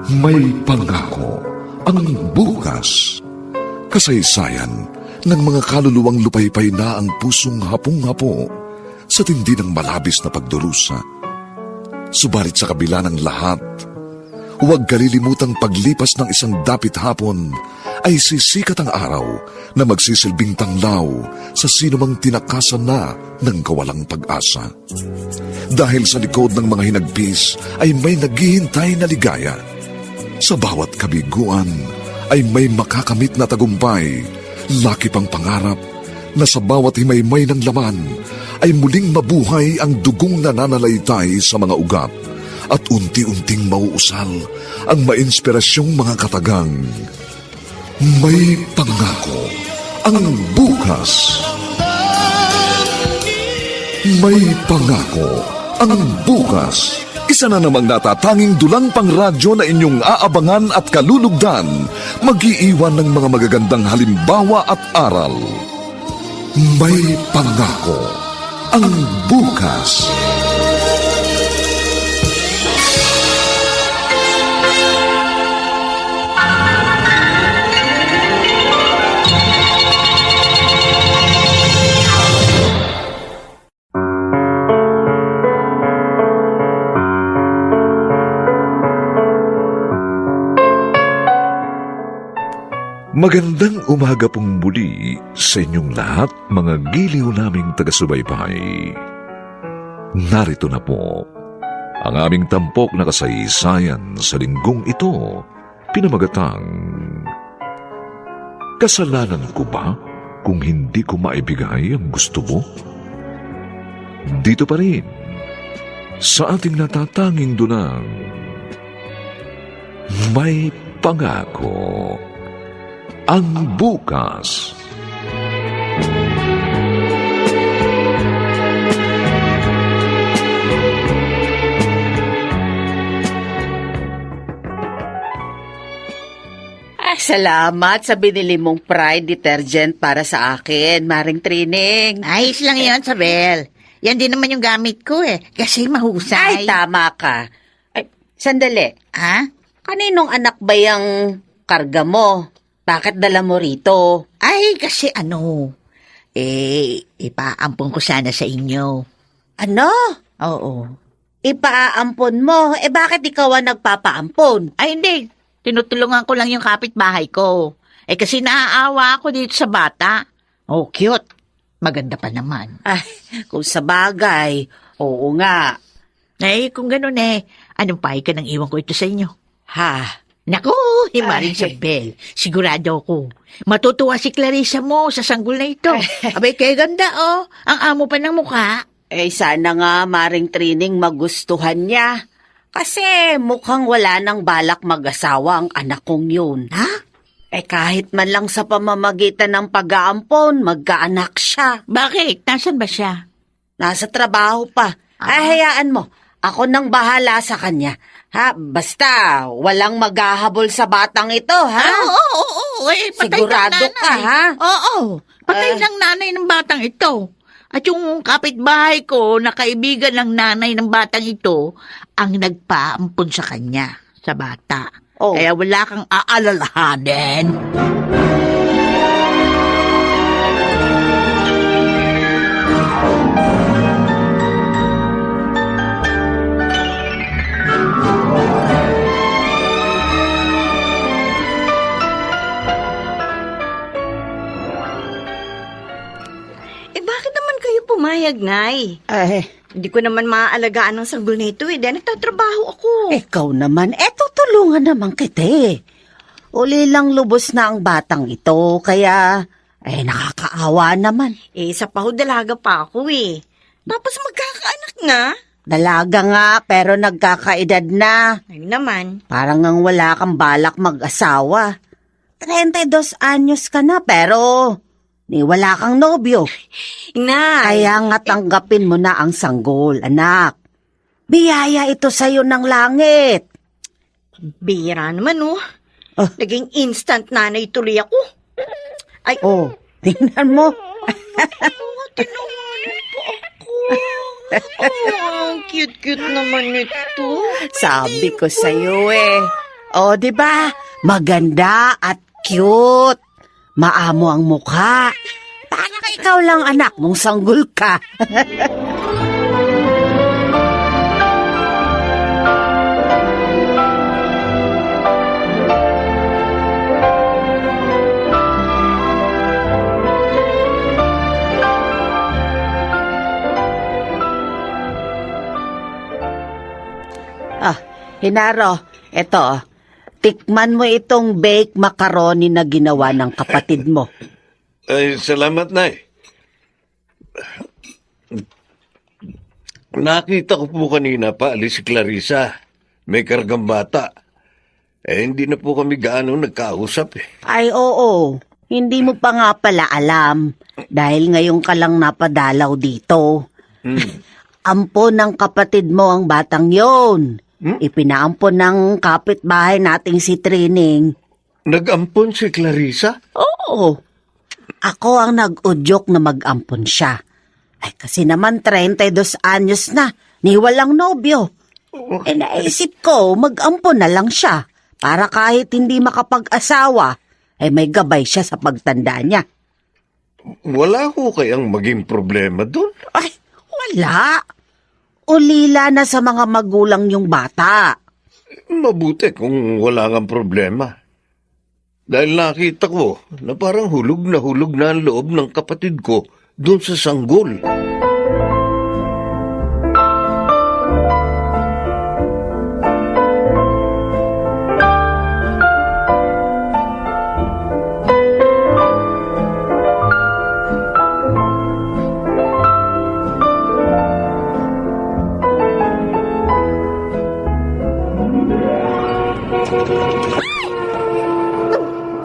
May pangako ang bukas. Kasaysayan ng mga kaluluwang lupaypay na ang pusong hapong-hapo sa tindi ng malabis na pagdurusa. Subalit sa kabila ng lahat, huwag kalilimutang paglipas ng isang dapit hapon ay sisikat ang araw na magsisilbing tanglaw sa sinumang tinakasan na ng kawalang pag-asa. Dahil sa likod ng mga hinagpis ay may naghihintay na ligaya. Sa bawat kabiguan ay may makakamit na tagumpay, laki pang pangarap na sa bawat himaymay ng laman ay muling mabuhay ang dugong nananalaytay sa mga ugat at unti-unting mauusal ang mainspirasyong mga katagang. May pangako ang bukas. May pangako ang bukas. Isa na namang natatanging dulang pangradyo na inyong aabangan at kalulugdan, mag-iiwan ng mga magagandang halimbawa at aral. May pangako ang bukas. Magandang umaga pong muli sa inyong lahat, mga giliw naming taga-subaybay. Narito na po ang aming tampok na kasaysayan sa linggong ito, pinamagatang Kasalanan ko ba kung hindi ko maibigay ang gusto mo? Dito pa rin sa ating natatanging dunang May Pangako ang bukas. Salamat sa binili mong Pride detergent para sa akin, Maring Trining. Ayos lang yan, Sabel. Yan din naman yung gamit ko kasi mahusay. Ay, tama ka. Ay, sandali. Ha? Kaninong anak ba yung karga mo? Bakit dala mo rito? Ay, kasi ipaampon ko sana sa inyo. Ano? Oo. Ipaampon mo? Bakit ikaw ang nagpapaampon? Ay, hindi. Tinutulungan ko lang yung kapitbahay ko. Kasi naaawa ako dito sa bata. Oh, cute. Maganda pa naman. Ay, kung sa bagay, oo nga. Kung ganun anong pahay ka nang iwan ko ito sa inyo? Ha? Naku, Maring Sabel, sigurado ko. Matutuwa si Clarissa mo sa sanggol na ito. Abay, kay ganda ang amo pa ng mukha. Sana nga, Maring Trining, magustuhan niya. Kasi mukhang wala nang balak mag-asawa ang anak kong yun. Ha? Kahit man lang sa pamamagitan ng pag-aampon, magkaanak siya. Bakit? Nasaan ba siya? Nasa trabaho pa. Hayaan mo. Ako nang bahala sa kanya. Basta, walang maghahabol sa batang ito, ha? Oo. Patay Sigurado ng nanay. ka, ha? Oo. Patay ng nanay ng batang ito. At yung kapitbahay ko na kaibigan ng nanay ng batang ito ang nagpaampun sa kanya, sa bata. Oh. Kaya wala kang aalalahanin. Bakit naman kayo pumayag, Nay? Hindi ko naman maaalagaan ng sanggol nito dahil nagtatrabaho ako. Ikaw naman, tutulungan naman kita. Uli lang lubos na ang batang ito, kaya, nakakaawa naman. Sa dalaga pa ako Tapos magkakaanak na. Dalaga nga, pero nagkakaedad na. Ay naman. Parang ngang wala kang balak mag-asawa. 32 anyos ka na, pero wala kang nobyo. Nay. Kaya nga tanggapin mo na ang sanggol, anak. Biyaya ito sa'yo ng langit. Bira naman, Naging instant nanay tuloy ako. Ay. Tingnan mo. Tinanganin po ako. Ang cute-cute naman ito. Sabi ko sa'yo O, di ba? Maganda at cute. Maamo ang mukha. Para ikaw lang anak mong sanggol ka. Hinaro, eto, tikman mo itong baked macaroni na ginawa ng kapatid mo. Ay, salamat, Nay. Nakita ko po kanina pa, alis si Clarissa. May kargang bata. Hindi na po kami gaano nagkausap eh. Ay, oo. Hindi mo pa nga pala alam. Dahil ngayon ka lang napadalaw dito. Ampon ng kapatid mo ang batang yon. Ipinaampon ng kapitbahay nating si Trining. Nag-ampon si Clarissa? Oo. Ako ang nag-udyok na mag-ampon siya. Ay kasi naman 32 anyos na, ni walang nobyo. Naisip ko mag-ampon na lang siya para kahit hindi makapag-asawa, may gabay siya sa pagtanda niya. Wala ko kayang maging problema doon. Ay, wala. Ulila na sa mga magulang yung bata. Mabuti kung wala kang problema. Dahil nakita ko na parang hulog na ang loob ng kapatid ko doon sa sanggol.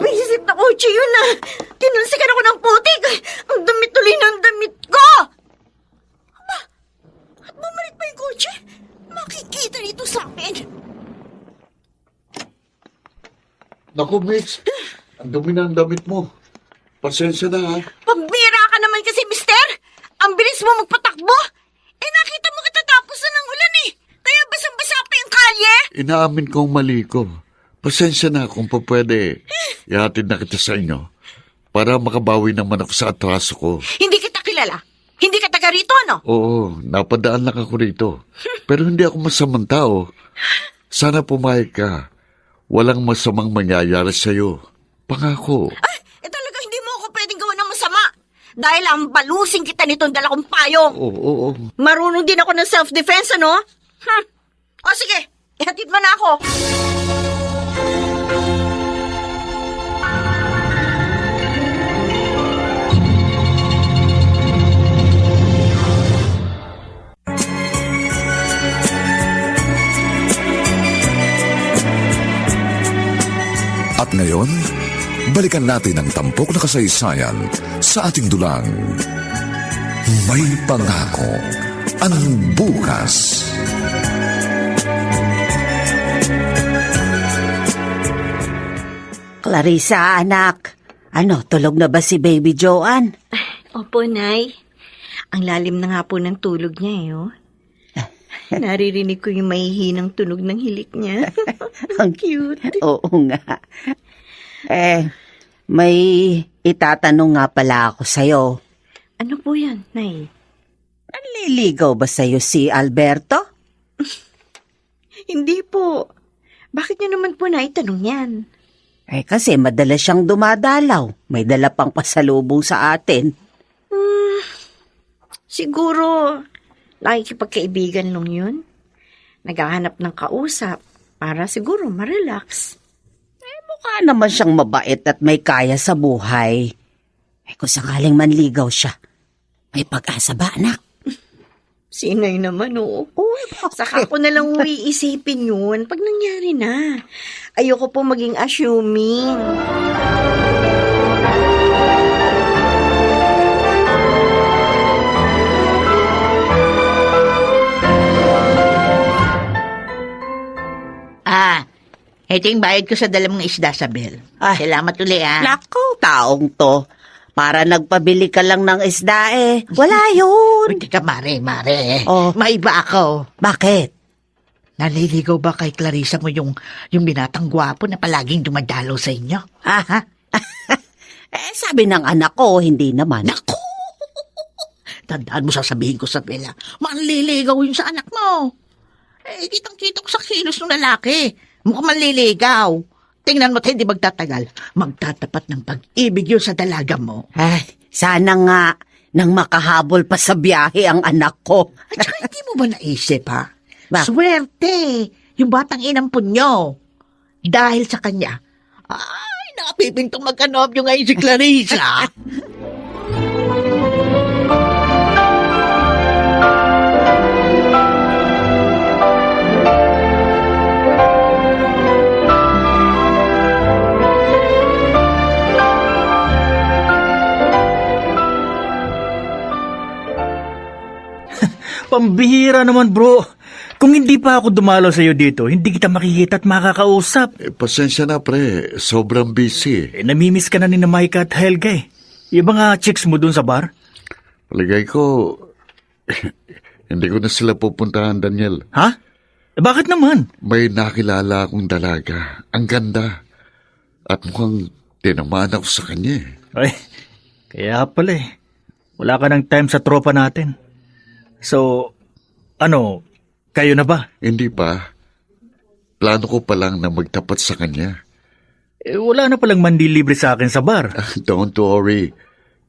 Visit na kotse yun na. Tinulsikan ako ng putik. Ang damit tuloy ng damit ko. Aba, at bumalik pa yung kotse? Makikita dito sa akin. Naku, Mitch. Ang dumi na ang damit mo. Pasensya na, ha? Pambira ka naman kasi, mister. Ang bilis mo magpatakbo. Nakita mo katatapos na ng ulan eh. Kaya basang-basa pa yung kalye. Inaamin kong mali ko. Pasensya na kung pa pwede. Ihatid na kita sa inyo para makabawi naman ako sa atraso ko. Hindi kita kilala. Hindi ka taga rito, no? Oo, napadaan lang ako rito. Pero hindi ako masamang tao. Sana pumayag ka. Walang masamang mangyayari sa'yo. Pangako. Talaga hindi mo ako pwedeng gawa ng masama. Dahil ang balusing kita nitong dala kong payong. Oo. Marunong din ako ng self-defense, ano? O sige, ihatid mo na ako. At ngayon, balikan natin ang tampok na kasaysayan sa ating dulang. May pangako ang bukas. Clarissa, anak. Ano, tulog na ba si Baby Joanne? Opo, Nay. Ang lalim na nga po ng tulog niya, oh. Naririnig ko yung mahihinang tunog ng hilik niya. Ang cute. Oo nga. May itatanong nga pala ako sa'yo. Ano po yan, Nay? Nanliligaw ba sa'yo si Alberto? Hindi po. Bakit niyo naman po naitanong yan? Kasi madalas siyang dumadalaw. May dala pang pasalubong sa atin. Siguro, nakikipagkaibigan nung yun. Naghahanap ng kausap para siguro ma-relax. Mukha naman siyang mabait at may kaya sa buhay. Kung sakaling manligaw siya, may pag-asa ba, anak? Sinay naman, oo. Saka ko na lang iisipin yun pag nangyari na. Ayoko po maging assuming. Ito yung bayad ko sa dalang mga isda, Sabel. Salamat uli, Naku, taong to. Para nagpabili ka lang ng isda Wala yun. Uy, teka, mare. Oh. May iba ako. Bakit? Naliligaw ba kay Clarissa mo yung binatang gwapo na palaging dumadalaw sa inyo? Ha? Sabi ng anak ko, hindi naman. Naku! Tandaan mo sasabihin ko sa Bella, manliligaw yun sa anak mo. Kitang-kita ko sa kilos ng lalaki. Mukhang manliligaw. Tingnan mo't hindi magtatagal. Magtatapat ng pag-ibig yun sa dalaga mo. Ay, sana nga nang makahabol pa sa biyahe ang anak ko. At saka hindi mo ba naisip, ha? Bakit? Swerte! Yung batang inampun nyo. Dahil sa kanya, ay, nakapipintong magkanobyo ngayon si Clarissa. Pambihira naman, bro. Kung hindi pa ako dumalaw sa'yo dito, hindi kita makikita at makakausap. Pasensya na, pre. Sobrang busy. Namimiss ka na ni na Micah at Helga eh. Yung mga chicks mo dun sa bar? Paligay ko, hindi ko na sila pupuntahan, Daniel. Ha? Bakit naman? May nakilala akong dalaga. Ang ganda. At mukhang tinamaan ako sa kanya eh. Ay, kaya pala eh. Wala ka ng time sa tropa natin. So, kayo na ba? Hindi pa. Plano ko pa lang na magtapat sa kanya. Wala na palang mandilibre sa akin sa bar. Don't worry.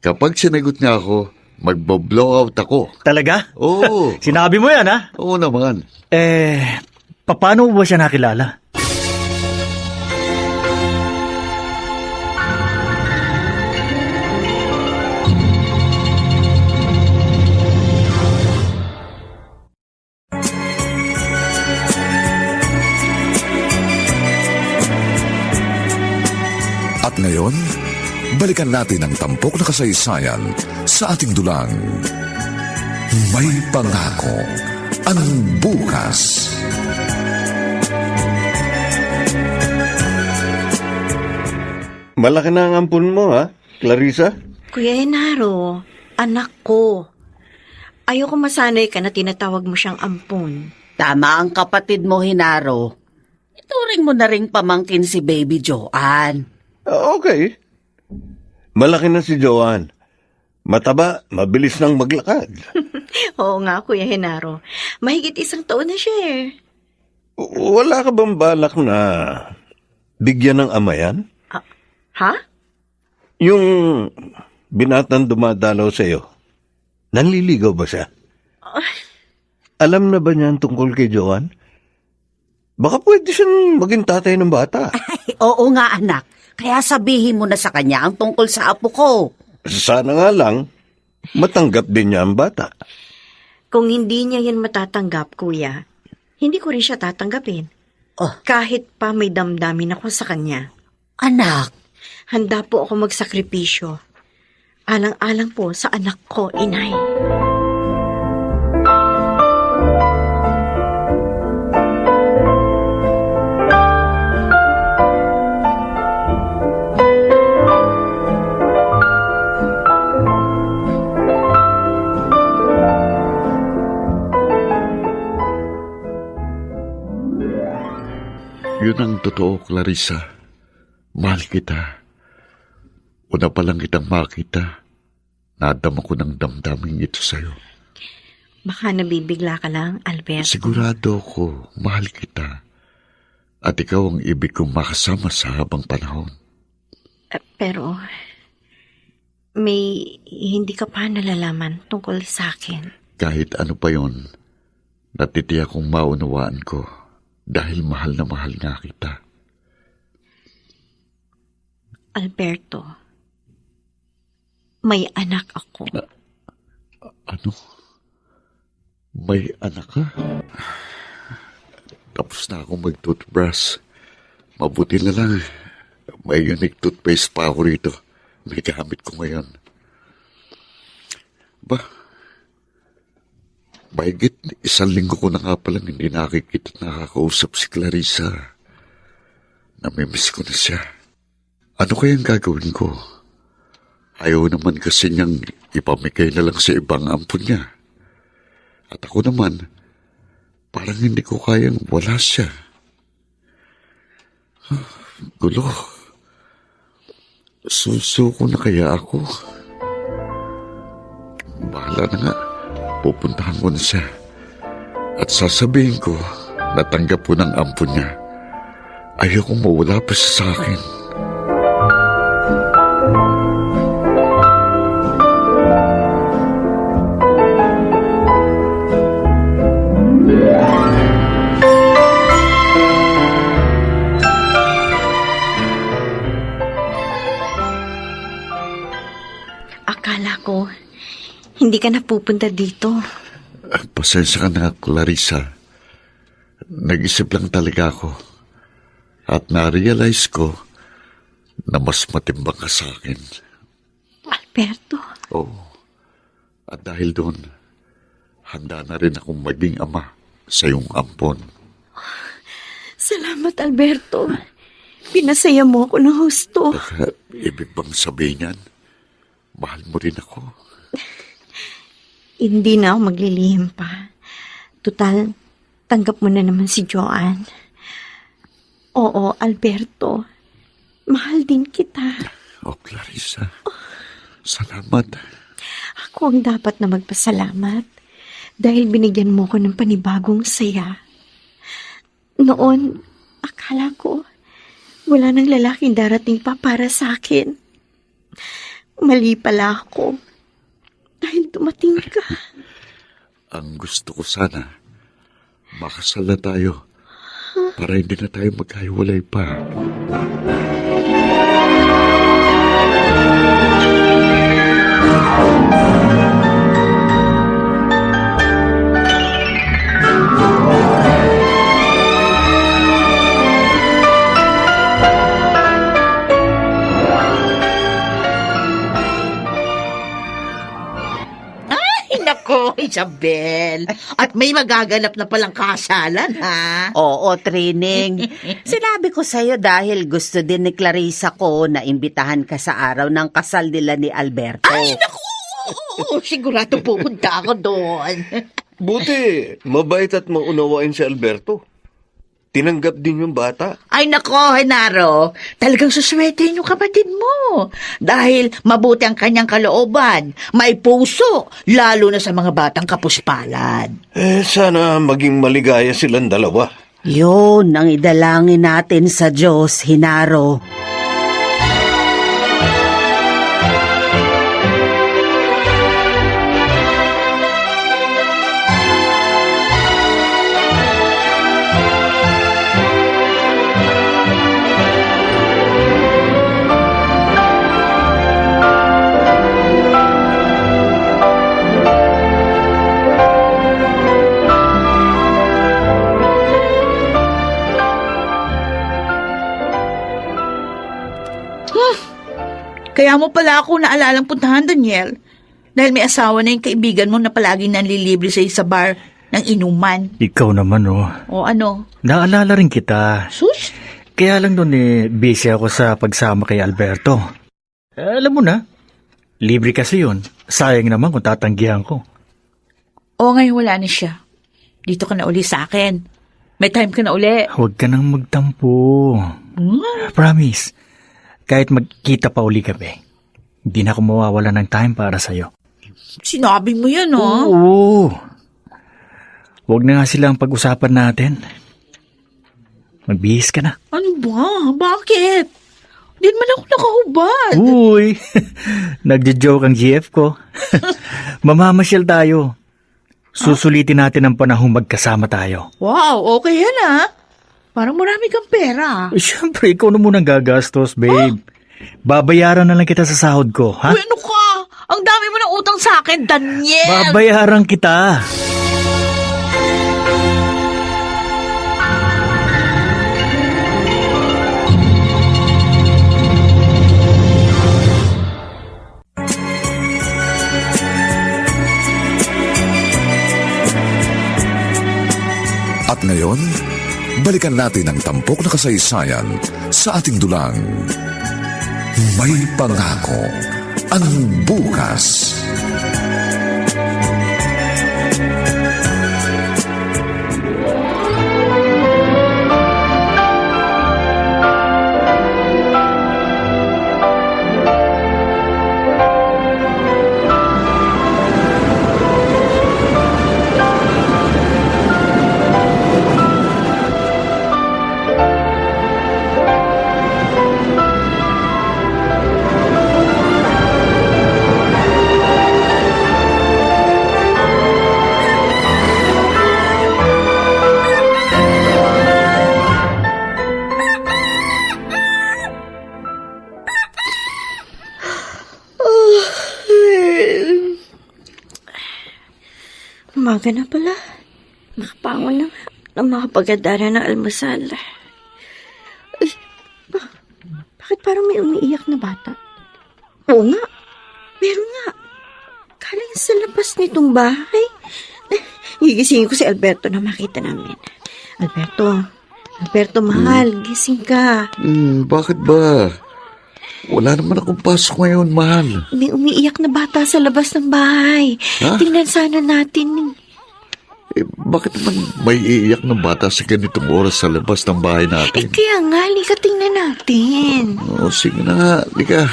Kapag sinagot niya ako, magbo-blow out ako. Talaga? Oo. Sinabi mo yan, ha? Oo naman. Paano mo ba siya nakilala? At ngayon, balikan natin ang tampok na kasaysayan sa ating dulang. May pangako ang bukas. Malaki na ang ampun mo, ha, Clarissa? Kuya Henaro, anak ko. Ayoko masanay ka na tinatawag mo siyang ampon. Tama ang kapatid mo, Hinaro. Ituring mo na ring pamangkin si Baby Joanne. Okay. Malaki na si Joanne. Mataba, mabilis nang maglakad. Oo nga, Kuya Henaro. Mahigit 1 taon na siya eh. Wala ka bang balak na bigyan ng ama yan? Ha? Yung binatang dumadalaw sa'yo, nanliligaw ba siya? Alam na ba niya ang tungkol kay Joanne? Baka pwede siyang maging tatay ng bata. Ay, oo nga, anak. Kaya sabihin mo na sa kanya ang tungkol sa apo ko. Sana nga lang, matanggap din niya ang bata. Kung hindi niya yan matatanggap, Kuya, hindi ko rin siya tatanggapin. Oh. Kahit pa may damdamin ako sa kanya. Anak, Handa po ako magsakripisyo. Alang-alang po sa anak ko, inay. Yun ang totoo, Clarissa. Mahal kita. Una pa lang kitang makita, nadama ko ng damdaming ito sa'yo. Baka nabibigla ka lang, Alberto. Sigurado ko, mahal kita. At ikaw ang ibig kong makasama sa habang panahon. Pero, may hindi ka pa nalalaman tungkol sa akin. Kahit ano pa yon, natitiyak kong maunawaan ko dahil mahal na mahal nga kita. Alberto, may anak ako. Ano? May anak ka? Tapos na akong mag-toothbrush. Mabuti na lang. May unique toothpaste pa ako rito. May gamit ko ngayon. Mahigit 1 linggo ko na nga palang hindi nakikita at nakakausap si Clarissa. Namimiss ko na siya. Ano kayang gagawin ko? Ayaw naman kasi niyang ipamigay na lang sa ibang ampon niya. At ako naman, Parang hindi ko kayang wala siya. Gulo. Susuko na kaya ako? Bahala na nga. Pupuntahan ko na siya. At sasabihin ko, natanggap ko ng ampon niya. Ayokong mawala pa siya sa akin. Akala ko, hindi ka na pupunta dito. Pasensya ka na, Clarissa. Nag-isip lang talaga ako. At na-realize ko na mas matimbang ka sa akin. Alberto, Oo. At dahil doon, handa na rin akong maging ama sa iyong ampon. salamat Alberto. Pinasaya mo ako ng husto. Ibig bang sabihin yan? Mahal mo rin ako. Hindi na ako maglilihim pa. Tutal, tanggap mo na naman si Joanne. Oo, Alberto. Mahal din kita. Oh, Clarissa. Salamat. Ako ang dapat na magpasalamat dahil binigyan mo ko ng panibagong saya. Noon, akala ko wala nang lalaking darating pa para sa akin. Mali pala ako dahil dumating ka. Ang gusto ko sana, makasal na tayo para hindi na tayo magkahiwalay pa. Nako, Isabel. At may magaganap na palang kasalan, ha? Oo, Trining. Sinabi ko sa'yo dahil gusto din ni Clarissa ko na imbitahan ka sa araw ng kasal nila ni Alberto. Ay, naku! Sigurado pupunta ako doon. Buti, mabait at maunawain si Alberto. Tinanggap din yung bata. Ay, nako, Henaro. Talagang suswerte yung kapatid mo. Dahil mabuti ang kanyang kalooban. May puso, lalo na sa mga batang kapuspalan. Sana maging maligaya silang dalawa. Yun ang idalangin natin sa Diyos, Hinaro. Kaya mo pala ako naalalang puntahan, Daniel. Dahil may asawa na yung kaibigan mo na palaging nanlilibre sa bar ng inuman. Ikaw naman, oh. O ano? Naalala rin kita. Sus? Kaya lang doon busy ako sa pagsama kay Alberto. Alam mo na, libre kasi yun. Sayang naman kung tatanggihan ko. O ngayon wala na siya. Dito ka na uli sa akin. May time ka na uli. Huwag ka nang magtampo. Promise. Kahit magkita pa uli kami, hindi na ako mawawala ng time para sa'yo. Sinabi mo yan, oh. Oo. Huwag na nga silang pag-usapan natin. Magbihis ka na. Ano ba? Bakit? Di naman ako nakahubad. Uy, nagjo-joke ang GF ko. Mamamasyal tayo. Susulitin natin ang panahong magkasama tayo. Wow, okay yan, ah. Parang marami kang pera. Siyempre, ikaw na munang gagastos, babe. Babayaran na lang kita sa sahod ko, ha? Uy, ano ka? Ang dami mo ng utang sa akin, Daniel. Babayaran kita. At ngayon, balikan natin ang tampok na kasaysayan sa ating dulang. May pangako ang bukas. Maaga na pala. Makapangon na nga na makapagandara ng almusal. Ay, bakit parang may umiiyak na bata? Oo nga. Meron nga. Galing sa labas nitong bahay. Gigisingin ko si Alberto na makita namin. Alberto, mahal. Gising ka. Bakit ba? Wala naman akong pasok ngayon, mahal. May umiiyak na bata sa labas ng bahay. Ha? Tingnan sana natin. Bakit naman may iiyak na bata sa ganitong oras sa labas ng bahay natin? Kaya nga, lika tingnan natin. Oo, sige na nga. Lika.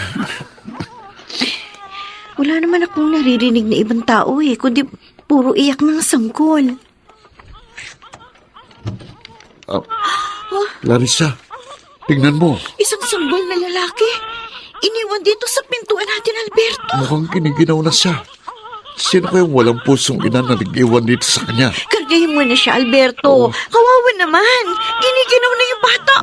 Wala naman akong naririnig na ibang tao kundi puro iyak ng sanggol. Larissa, tingnan mo. Isang sanggol na lalaki. Iniwan dito sa pintuan natin, Alberto. Mukhang kiniginaw na siya. Sino kayong walang pusong ina na nag-iwan dito sa kanya? Kargahin mo na siya, Alberto. Kawawa naman. Giniginaw na yung bata,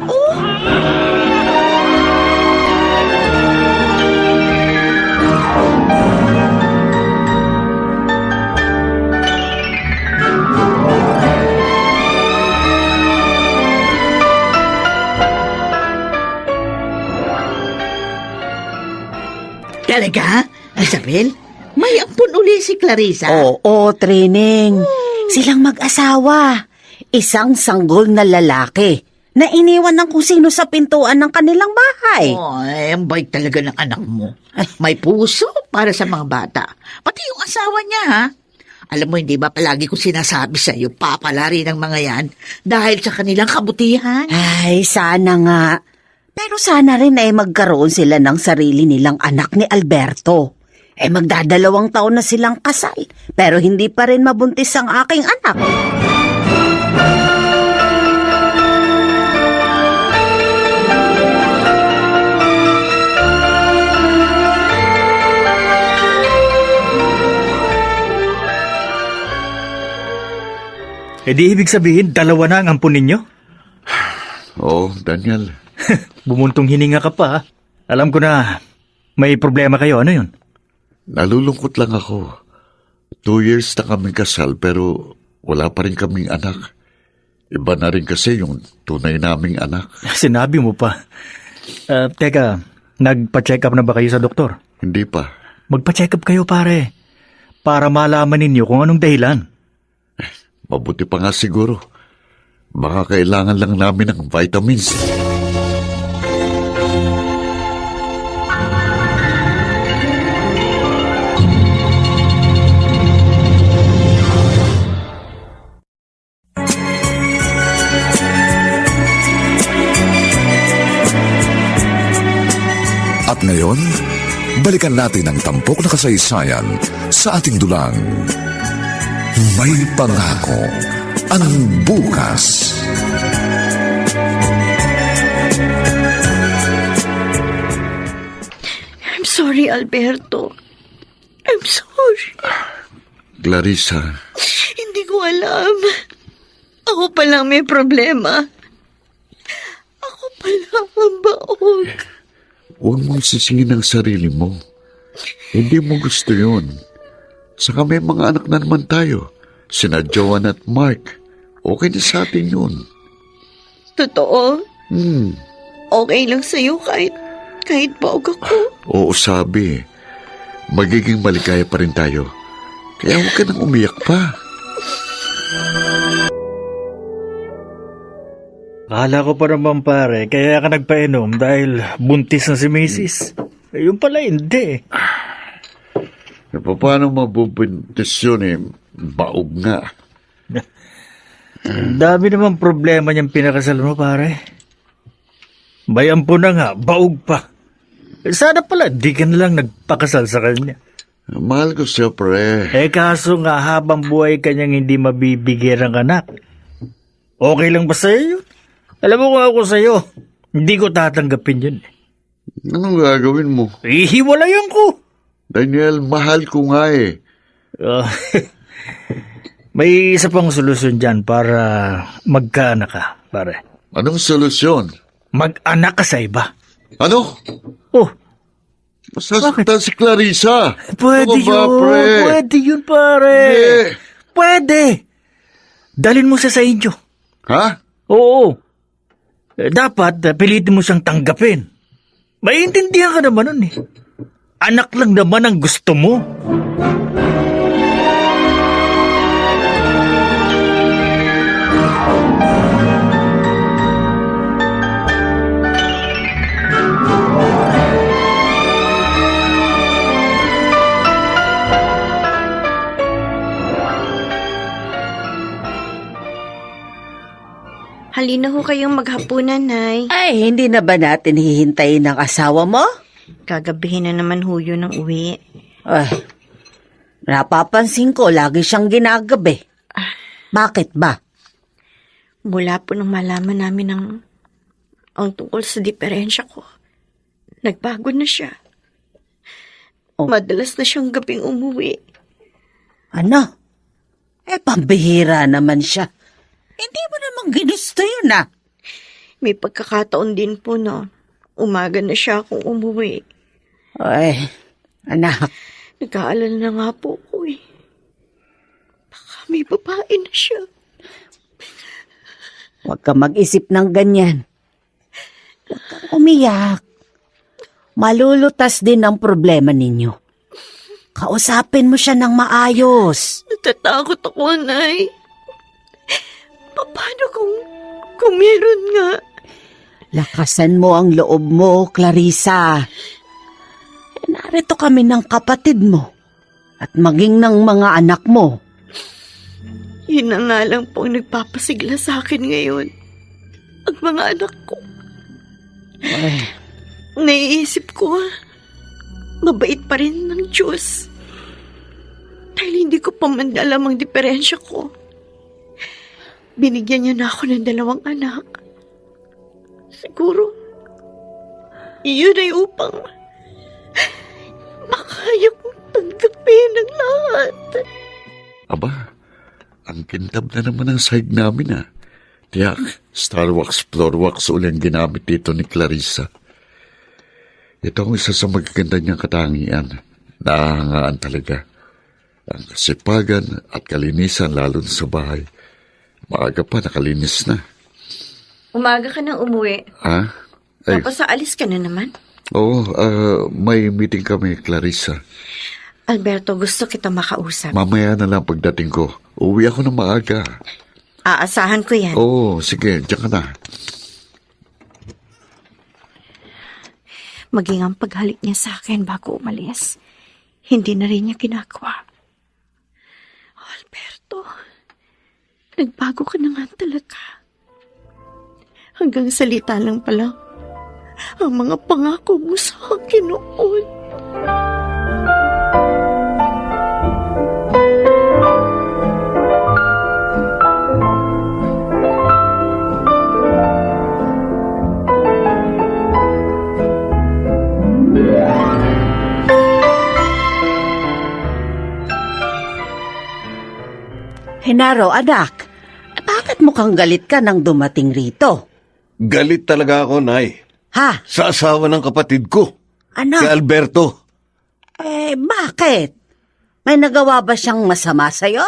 Talaga, Isabel? May ampun uli si Clarissa. Oo, Trining. Silang mag-asawa. Isang sanggol na lalaki na iniwan ng kung sino sa pintuan ng kanilang bahay. Ay, ang bait talaga ng anak mo. May puso para sa mga bata. Pati yung asawa niya, ha? Alam mo, hindi ba palagi ko sinasabi sa iyo, papalari ng mga yan dahil sa kanilang kabutihan? Ay, sana nga. Pero sana rin ay magkaroon sila ng sarili nilang anak ni Alberto. Magdadalawang taon na silang kasal, pero hindi pa rin mabuntis ang aking anak. Di ibig sabihin, dalawa na ang ampun ninyo? Oo, Daniel. Bumuntong hininga ka pa, ha? Alam ko na, may problema kayo. Ano yun? Nalulungkot lang ako. 2 years na kaming kasal pero wala pa rin kaming anak. Iba na rin kasi yung tunay naming anak. Sinabi mo pa. Teka, nagpa-check up na ba kayo sa doktor? Hindi pa. Magpa-check up kayo, pare. Para malaman ninyo kung anong dahilan. Mabuti pa nga siguro. Baka kailangan lang namin ng vitamins. At ngayon, balikan natin ang tampok na kasaysayan sa ating dulang. May pangako ang bukas. I'm sorry, Alberto. I'm sorry. Clarissa, Hindi ko alam. Ako palang may problema. Ako palang ang baog. huwag mong sisingin ang sarili mo. Hindi mo gusto yun. Saka may mga anak na naman tayo. Sina Joan at Mark. Okay na sa atin yun. Totoo? Hmm. Okay lang sa'yo kahit baog ako. Oo, sabi. Magiging maligaya pa rin tayo. Kaya huwag ka nang umiyak pa. Akala ko pa naman, pare, kaya ka nagpainom dahil buntis na si Mrs. Yung pala hindi. Paano mabubuntis yun Baog nga. Ang dami naman problema niyang pinakasal mo, pare. Bayan po na nga, baog pa. Sana pala, di ka na lang nagpakasal sa kanya. Mahal ko siya, pre. Kaso nga, habang buhay kanyang hindi mabibigyan ng anak. Okay lang ba sa'yo yun? Alam mo kung ako sa'yo, hindi ko tatanggapin yun. Anong gagawin mo? Ihiwalayan ko. Daniel, mahal ko nga May isa pang solusyon dyan para magkaanak ka, pare. Anong solusyon? Mag-anak ka sa iba. Ano? Oh, Masasaktan si Clarissa. pwede Ano ba, yun. pre? Pwede yun, pare. Hindi. pwede. Dalhin mo siya sa inyo. Ha? Oo. Dapat pilitin mo siyang tanggapin. Maiintindihan ka naman nun eh. Anak lang naman ang gusto mo. Halina ho kayong maghapunan, Nay. Ay, hindi na ba natin hihintayin ng asawa mo? Gagabihin na naman ho yun ng uwi. Ay, napapansin ko, lagi siyang ginagabi. Bakit ba? Mula po nung malaman namin ang tungkol sa diferensya ko, nagbago na siya. Oh. Madalas na siyang gabing umuwi. Ano? Pambihira naman siya. Hindi mo naman ginusto yun, ah. May pagkakataon din po, no. Umaga na siya kung umuwi. Ay, anak, Nag-aalala na nga po ko eh. Baka may babae na siya. huwag ka mag-isip ng ganyan. Huwag kang umiyak. Malulutas din ang problema ninyo. Kausapin mo siya ng maayos. Natatakot ako, Nay. Paano kung meron nga? Lakasan mo ang loob mo, Clarissa. Narito kami ng kapatid mo at maging ng mga anak mo. Yun na nga lang po ang nagpapasigla sa akin ngayon. Ang mga anak ko. Ay, Naiisip ko, mabait pa rin ng Diyos. Dahil hindi ko pa man alam ang diferensya ko. Binigyan niya na ako ng 2 anak. Siguro, iyon ay upang makaya kong tanggapin ang lahat. Aba, ang kintab na naman ang sahig namin, ah. Tiyak, Starwax, Floorwax uling ginamit dito ni Clarissa. Ito ang isa sa magaganda niyang katangian. Nahangaan talaga. Ang kasipagan at kalinisan lalo na sa bahay. Maaga pa, nakalinis na. Umaga ka nang umuwi. Ha? Ay, Tapos aalis ka na naman. oo, may meeting kami, Clarissa. Alberto, gusto kita makausap. Mamaya na lang pagdating ko. Uwi ako ng maaga. Aasahan ko yan. Oo, sige, diyan ka na. Maging ang paghalik niya sa akin bago umalis. Hindi na rin niya ginagawa. Alberto, nagbago ka na nga talaga. Hanggang salita lang pala ang mga pangako mo sa akin noon. Henaro, anak, bakit mukhang galit ka nang dumating rito? Galit talaga ako, Nay. Ha? Sa asawa ng kapatid ko, Ano? si Alberto. Bakit? May nagawa ba siyang masama sa'yo?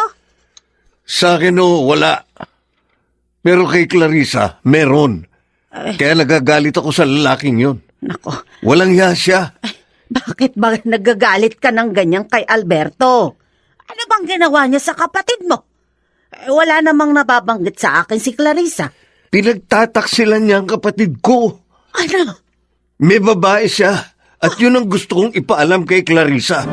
Sa akin, wala. Pero kay Clarissa, meron. Kaya nagagalit ako sa lalaking yun. Nako, Walang hiya siya. bakit ba nagagalit ka ng ganyan kay Alberto? Ano bang ginawa niya sa kapatid mo? Wala namang nababanggit sa akin si Clarissa. Pinagtataksilan niya ang kapatid ko. Ano? May babae siya. At yun ang gusto kong ipaalam kay Clarissa.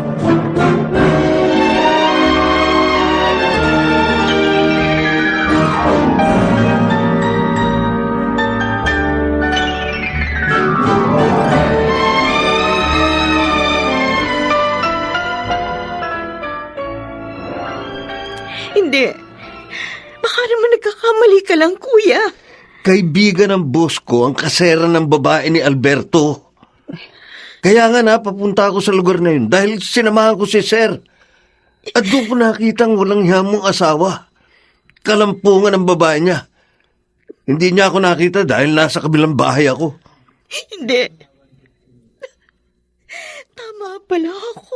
Hindi. Baka naman nagkakamali ka lang, kuya. Kaibigan ng boss ko ang kasera ng babae ni Alberto. Kaya nga papunta ako sa lugar na yun dahil sinamahan ko si Sir. At doon ko nakitang walang hiyamong asawa. Kalampungan ng babae niya. Hindi niya ako nakita dahil nasa kabilang bahay ako. Hindi. Tama pala ako.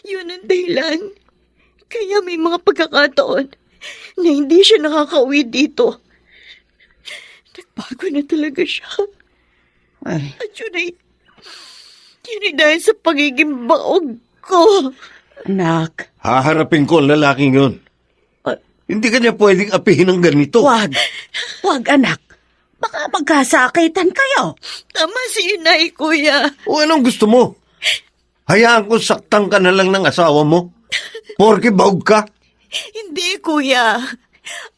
Yun ang dahilan. Kaya may mga pagkakataon na hindi siya nakakauwi dito. Nagbago na talaga siya. Ay, At yun ay dahil sa pagiging baog ko. anak, Haharapin ko ang lalaking yun. Ah. Hindi ka niya pwedeng apihin ng ganito. wag. Wag, anak. Baka magkasakitan kayo. Tama si inay, kuya. O anong gusto mo? Hayaan ko saktan ka na lang ng asawa mo? Porke baog ka? Hindi, kuya.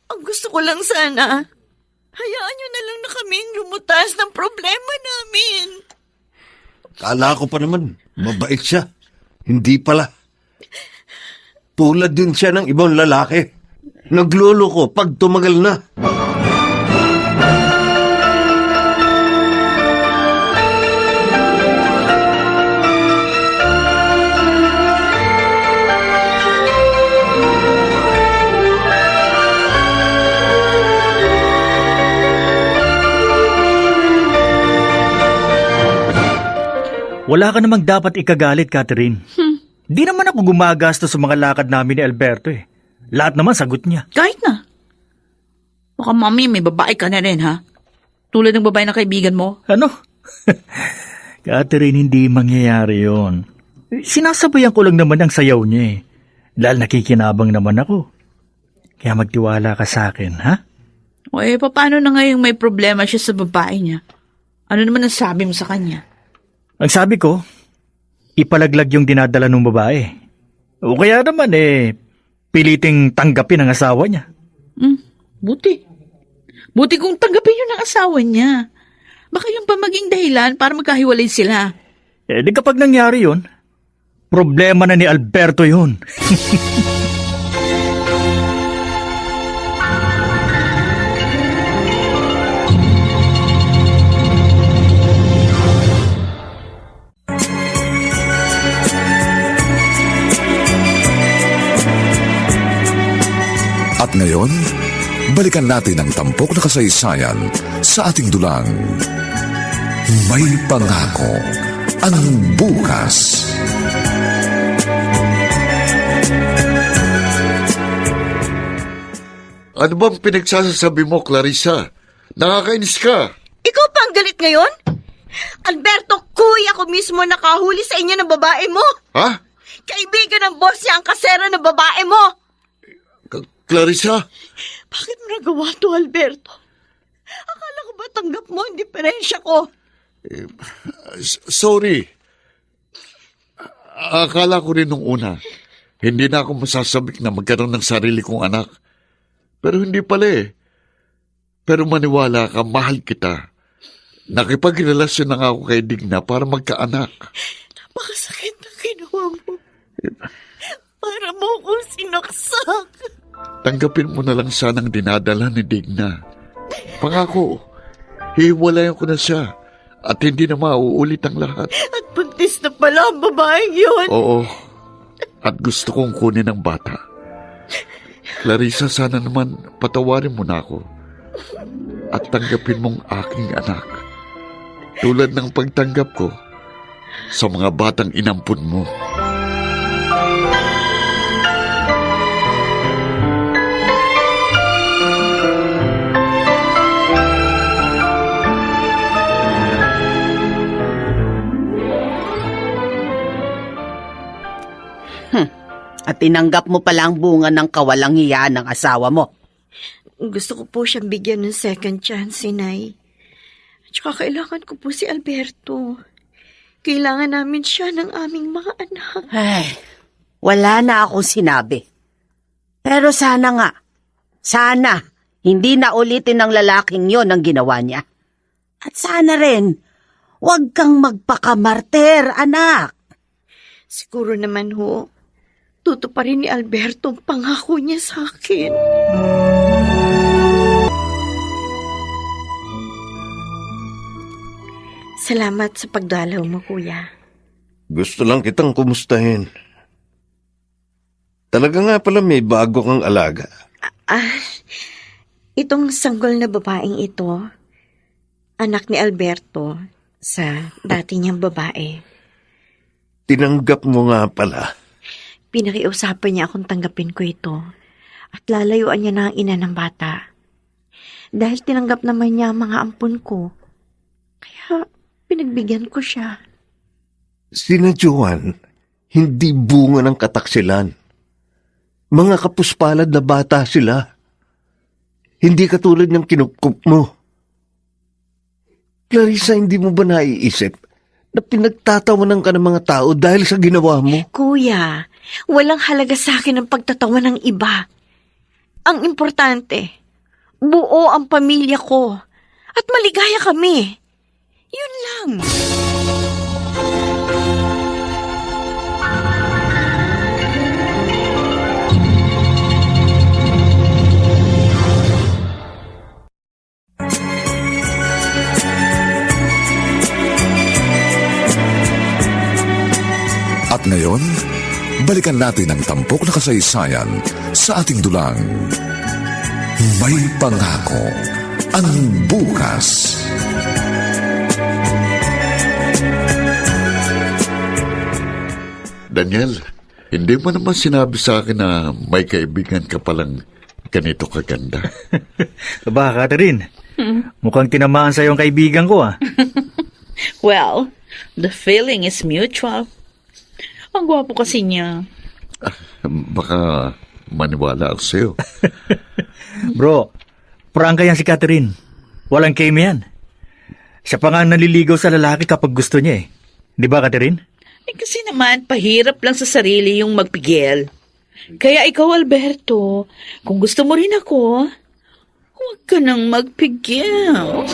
Ang gusto ko lang sana, hayaan niyo na lang na kaming lumutas ng problema namin. Kala ko pa naman, mabait siya. Hindi pala. Tulad din siya ng ibang lalaki. Naglolo ko pag tumagal na. Wala ka namang dapat ikagalit, Catherine. Di naman ako gumagasto sa mga lakad namin ni Alberto eh. Lahat naman sagot niya. Kahit na. Baka mami, may babae ka na rin, ha? Tulad ng babae na kaibigan mo. Ano? Catherine, hindi mangyayari yon. Sinasabayan ko lang naman ang sayaw niya eh. Dahil nakikinabang naman ako. Kaya magtiwala ka sa akin, ha? O paano na ngayong may problema siya sa babae niya? Ano naman ang sabi mo sa kanya? Ang sabi ko, ipalaglag yung dinadala ng babae. O kaya naman piliting tanggapin ang asawa niya. Buti. Buti kung tanggapin yun ng asawa niya. Baka yung pa maging dahilan para magkahiwalay sila. Di kapag nangyari yun, problema na ni Alberto yun. At ngayon, balikan natin ang tampok na kasaysayan sa ating dulang. May pangako ang bukas. Ano bang pinagsasabi mo, Clarissa? Nakakainis ka. Ikaw pa ang galit ngayon? Alberto, kuya ko mismo nakahuli sa inyo ng babae mo. Ha? Kaibigan ng boss niya ang kasera ng babae mo. Clarissa? Bakit mo nagawa to, Alberto? Akala ko ba tanggap mo ang diferensya ko? Sorry. Akala ko rin nung una, hindi na ako masasabik na magkaroon ng sarili kong anak. Pero hindi pala eh. Pero maniwala ka, mahal kita. Nakipagrelasyon na nga ako kay Digna para magkaanak. Napakasakit na ginawa mo. Para mo akong sinaksak. Tanggapin mo na lang sanang dinadala ni Digna. Pangako, hiwalayan ko na siya at hindi na mauulit ang lahat. At buntis na pala ang babaeng yun. Oo, at gusto kong kunin ang bata. Clarissa, sana naman patawarin mo na ako at tanggapin mong aking anak. Tulad ng pagtanggap ko sa mga batang inampun mo. At tinanggap mo pala ang bunga ng kawalang hiya ng asawa mo. Gusto ko po siyang bigyan ng second chance, Inay. At saka kailangan ko po si Alberto. Kailangan namin siya ng aming mga anak. Ay, wala na akong sinabi. Pero sana hindi na ulitin ng lalaking yon ang ginawa niya. At sana rin, huwag kang magpakamarter, anak. Siguro naman ho, tutuparin ni Alberto ang pangako niya sa akin. Salamat sa pagdalaw mo, kuya. Gusto lang kitang kumustahin. Talaga nga pala may bago kang alaga. Itong sanggol na babaeng ito, anak ni Alberto sa dati niyang babae. Tinanggap mo nga pala. Pinakiusapan niya akong tanggapin ko ito at lalayuan niya na ang ina ng bata. Dahil tinanggap naman niya ang mga ampon ko. Kaya pinagbigyan ko siya. Sina Joan, hindi bunga ng kataksilan. Mga kapuspalad na bata sila. Hindi katulad ng kinupkup mo. Clarissa, hindi mo ba naiisip na pinagtatawanan ka ng mga tao dahil sa ginawa mo? Kuya, walang halaga sa akin ang pagtatawa ng iba. Ang importante, buo ang pamilya ko at maligaya kami. Yun lang. At ngayon, balikan natin ang tampok na kasaysayan sa ating dulang. May pangako ang bukas. Daniel, hindi mo naman sinabi sa akin na may kaibigan ka palang ganito kaganda. Aba, Catherine, mukhang tinamaan sa'yo ang kaibigan ko ah. Well, the feeling is mutual. Ang gwapo kasi niya. Baka maniwala ako sa'yo. Bro, prangka yan si Catherine. Walang keme yan. Siya pa nga naliligaw sa lalaki kapag gusto niya eh. Di ba, Catherine? Kasi naman, pahirap lang sa sarili yung magpigil. Kaya ikaw, Alberto, kung gusto mo rin ako, huwag ka nang magpigil.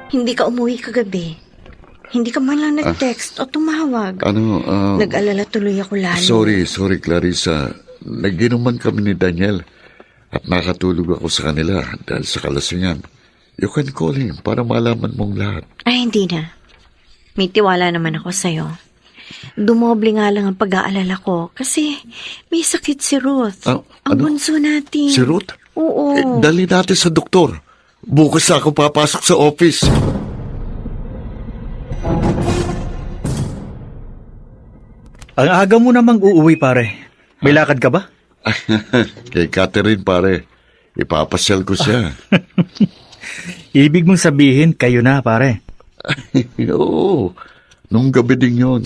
Hindi ka umuwi kagabi. Hindi ka man lang nag-text o tumawag. Nag-alala tuloy ako lalo. Sorry, Clarissa. Naginuman kami ni Daniel at nakatulog ako sa kanila dahil sa kalasingan. You can call him para malaman mong lahat. Ay, hindi na. May tiwala naman ako sa'yo. Dumoble nga lang ang pag-aalala ko kasi may sakit si Ruth. Ang bunso natin. Si Ruth? Oo. Dali natin sa doktor. Bukas ako papasok sa office. Ang aga mo namang uuwi, pare. May lakad ka ba? Kay Catherine, pare. Ipapasyal ko siya. Ibig mong sabihin, kayo na, pare. Oo. Nung gabi din yun.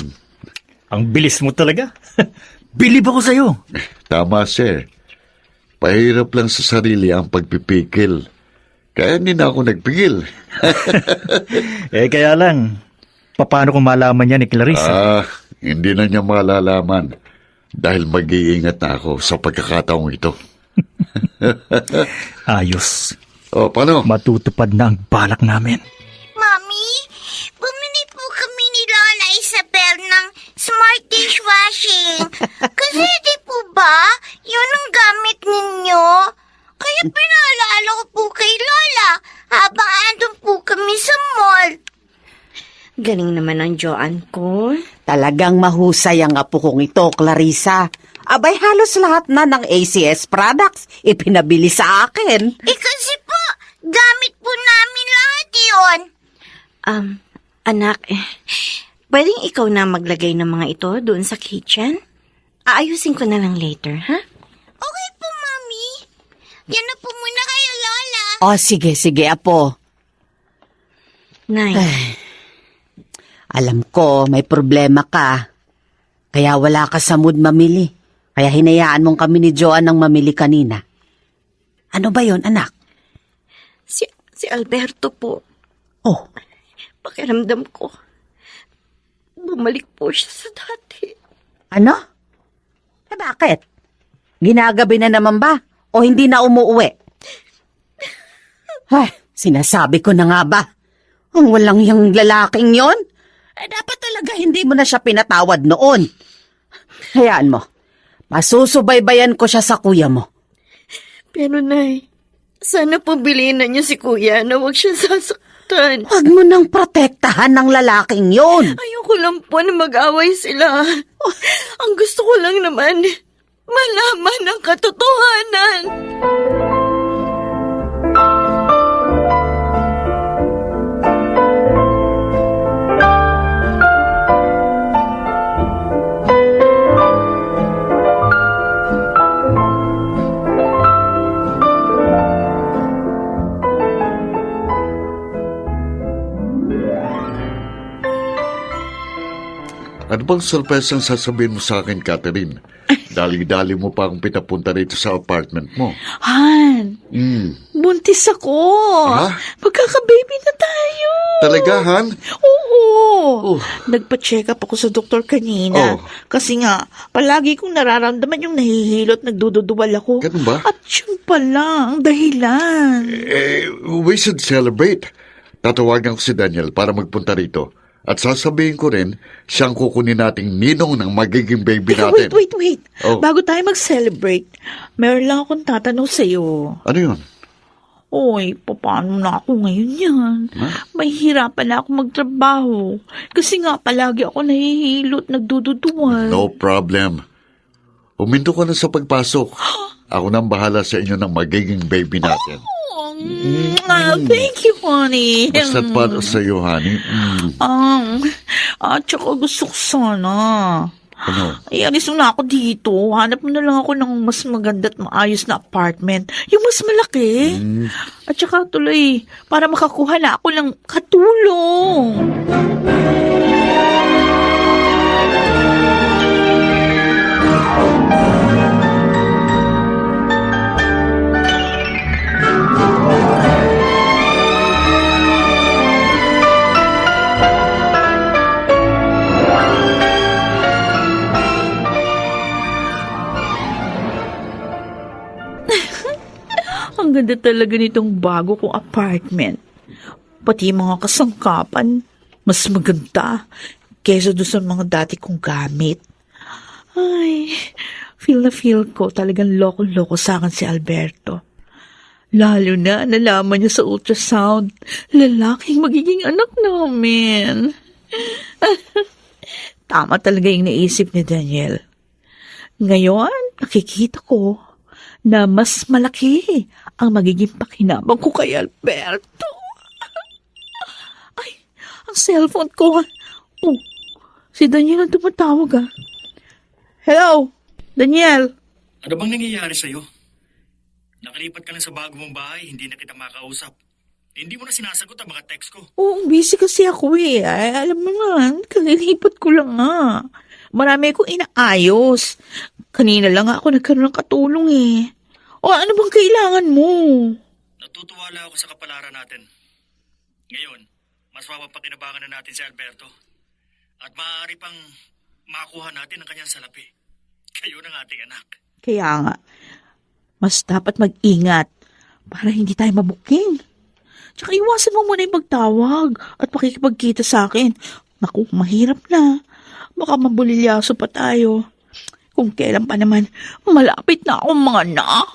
Ang bilis mo talaga. Bilib ako sa'yo. Tama siya. Pahirap lang sa sarili ang pagpipikil. Kaya hindi na ako nagpigil. Kaya lang, paano kung malaman niya ni Clarissa? Hindi na niya malalaman dahil mag-iingat na ako sa pagkakataong ito. Ayos. Paano? Matutupad na ang balak namin. Mami, bumili po kami ni Lola Isabel ng smart dishwashing. Kasi di po ba, yun ang gamit ninyo? Kaya pinaalala ko po kay Lola habang andun po kami sa mall. Galing naman ang Joan ko. Talagang mahusay ang apo kong ito, Clarissa. Abay, halos lahat na ng ACS products ipinabili sa akin. Kasi po, gamit po namin lahat yun. Anak, pwedeng ikaw na maglagay ng mga ito doon sa kitchen? Aayusin ko na lang later, ha? Okay po, Mami. Yan na po muna kayo, Lola. Sige, apo. Nay, Alam ko, may problema ka. Kaya wala ka sa mood mamili. Kaya hinayaan mong kami ni Joan ng mamili kanina. Ano ba yon, anak? si Alberto po. Oh, Pakiramdam ko, bumalik po siya sa dati. ano? Bakit? Ginagabi na naman ba? O hindi na umuwi? Ay, sinasabi ko na nga ba? Ang walang yung lalaking yon? Dapat talaga hindi mo na siya pinatawad noon. Hayaan mo. Masusubaybayan ko siya sa kuya mo. Pero Nay, sana po bilhin na niyo si Kuya na huwag siya sasaktan. masaktan. Huwag mo nang protektahan ng lalaking yun. Ayoko lang po na mag-away sila. Ang gusto ko lang naman, malaman ang katotohanan. Ano bang surprise ang sasabihin mo sa akin, Catherine? Dali-dali mo pa akong pinapunta rito sa apartment mo. Han, buntis ako. Ha? Magkaka-baby na tayo. Talaga, Han? Oo. Oh. Nagpa-check up ako sa doktor kanina. Oh. Kasi nga, palagi kong nararamdaman yung nahihilot, nagdududuwal ako. Ganun ba? At yun pala ang dahilan. We should celebrate. Tatawagan ko si Daniel para magpunta rito. At sasabihin ko rin, siyang kukunin nating ninong ng magiging baby Teka, natin. wait. Oh. Bago tayo mag-celebrate, meron lang akong tatanong sa'yo. Ano yun? Oy, paano na ako ngayon yan? Mahihirapan na ako magtrabaho. Kasi nga, palagi ako nahihilot, nagdududuwal. No problem. Uminto ka na sa pagpasok. Ako nang bahala sa inyo ng magiging baby natin. Thank you, honey. Basta't para sa iyo, honey. At saka gusto ko sana. Ano? Ay, alis mo na ako dito. Hanap mo na lang ako ng mas maganda at maayos na apartment. Yung mas malaki. At saka tuloy, para makakuha na ako ng katulong. Ang ganda talaga nitong bago kong apartment. Pati yung mga kasangkapan, mas maganda kaysa doon sa mga dati kong gamit. Ay, feel na feel ko talagang loko-loko sa akin si Alberto. Lalo na nalaman niya sa ultrasound, lalaking magiging anak namin. Tama talaga yung naisip ni Daniel. Ngayon, nakikita ko na mas malaki ang magiging pakinabang ko kay Alberto. Ay, ang cellphone ko. Oh, si Daniel ang tumatawag ah. Hello, Daniel. Ano bang nangyayari sa'yo? Nakalipat ka na sa bago mong bahay, hindi na kita makausap. Hindi mo na sinasagot ang mga text ko. Oo, busy kasi ako eh. Ay, alam mo naman, kalilipat ko lang nga. Marami akong inaayos. Kanina lang ako nagkaroon ng katulong eh. O ano bang kailangan mo? Natutuwala ako sa kapalaran natin. Ngayon, mas mapapakinabangan na natin si Alberto. At maaari pang makuha natin ang kanyang salapi. Kayo ng ating anak. Kaya nga, mas dapat mag-ingat para hindi tayo mabuking. Tsaka iwasan mo muna yung magtawag at pakikipagkita sa akin. Naku, mahirap na. Baka mabulilyaso pa tayo. Kung kailan pa naman, malapit na akong mga anak.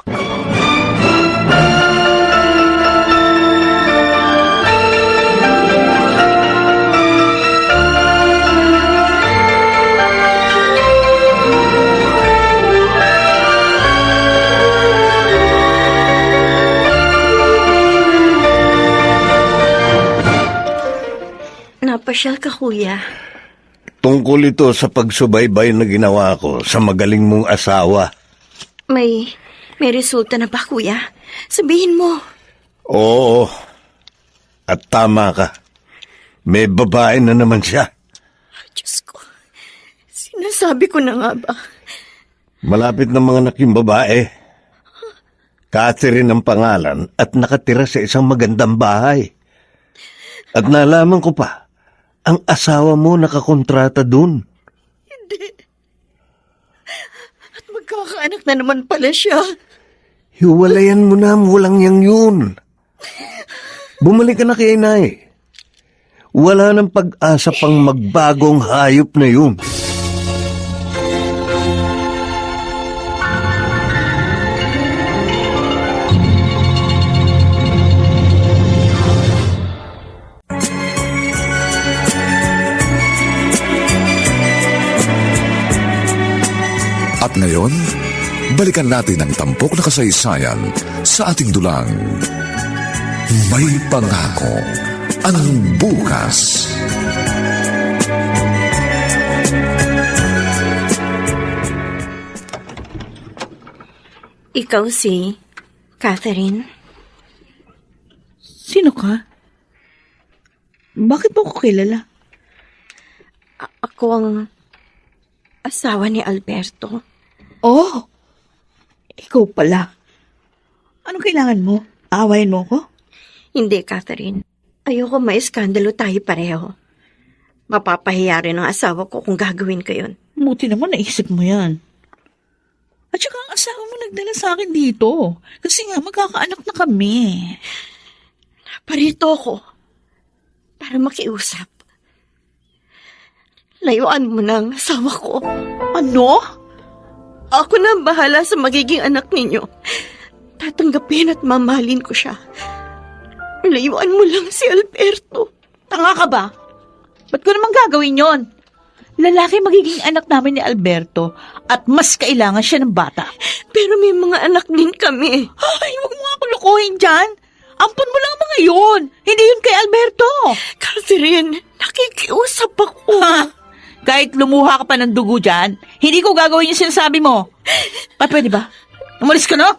Napasyal ka, kuya. Tungkol ito sa pagsubaybay na ginawa ko sa magaling mong asawa. May resulta na ba, kuya? Sabihin mo. Oo. At tama ka. May babae na naman siya. Diyos ko, sinasabi ko na nga ba? Malapit na mga anak yung babae. Catherine ang pangalan at nakatira sa isang magandang bahay. At nalaman ko pa, ang asawa mo nakakontrata dun. Hindi. At magkakaanak na naman pala siya. Hiwalayan mo na, walang yang yun. Bumalik ka na kay inay. Wala nang pag-asa pang magbagong hayop na yun. ngayon, balikan natin ang tampok na kasaysayan sa ating dulang. May pangako ang bukas. Ikaw si Catherine? Sino ka? Bakit mo ko kilala? Ako ang asawa ni Alberto. Oh, ikaw pala. Anong kailangan mo? Aawayin mo ko? Hindi, Catherine. Ayoko may iskandalo tayo pareho. Mapapahiya rin ang asawa ko kung gagawin ko yun. Buti naman naisip mo yan. At saka ang asawa mo nagdala sa akin dito. Kasi nga magkakaanak na kami. Parito ako para makiusap. Layuan mo na ang asawa ko. Ano? Ako na ang bahala sa magiging anak ninyo. Tatanggapin at mamahalin ko siya. Layuan mo lang si Alberto. Tanga ka ba? Ba't ko naman gagawin yon? Lalaki magiging anak namin ni Alberto at mas kailangan siya ng bata. Pero may mga anak din kami. Ay, huwag mo nga kulukuhin dyan. Ampun mo lang ang mga yun. Hindi yun kay Alberto. Catherine, nakikiusap ako. Ha? Kahit lumuha ka pa ng dugo dyan, hindi ko gagawin yung sinasabi mo. Pwede ba? Umalis ka na?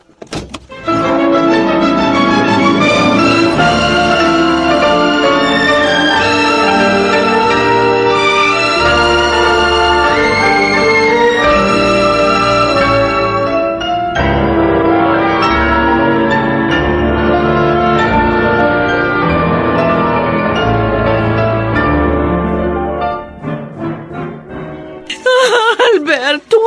Alberto,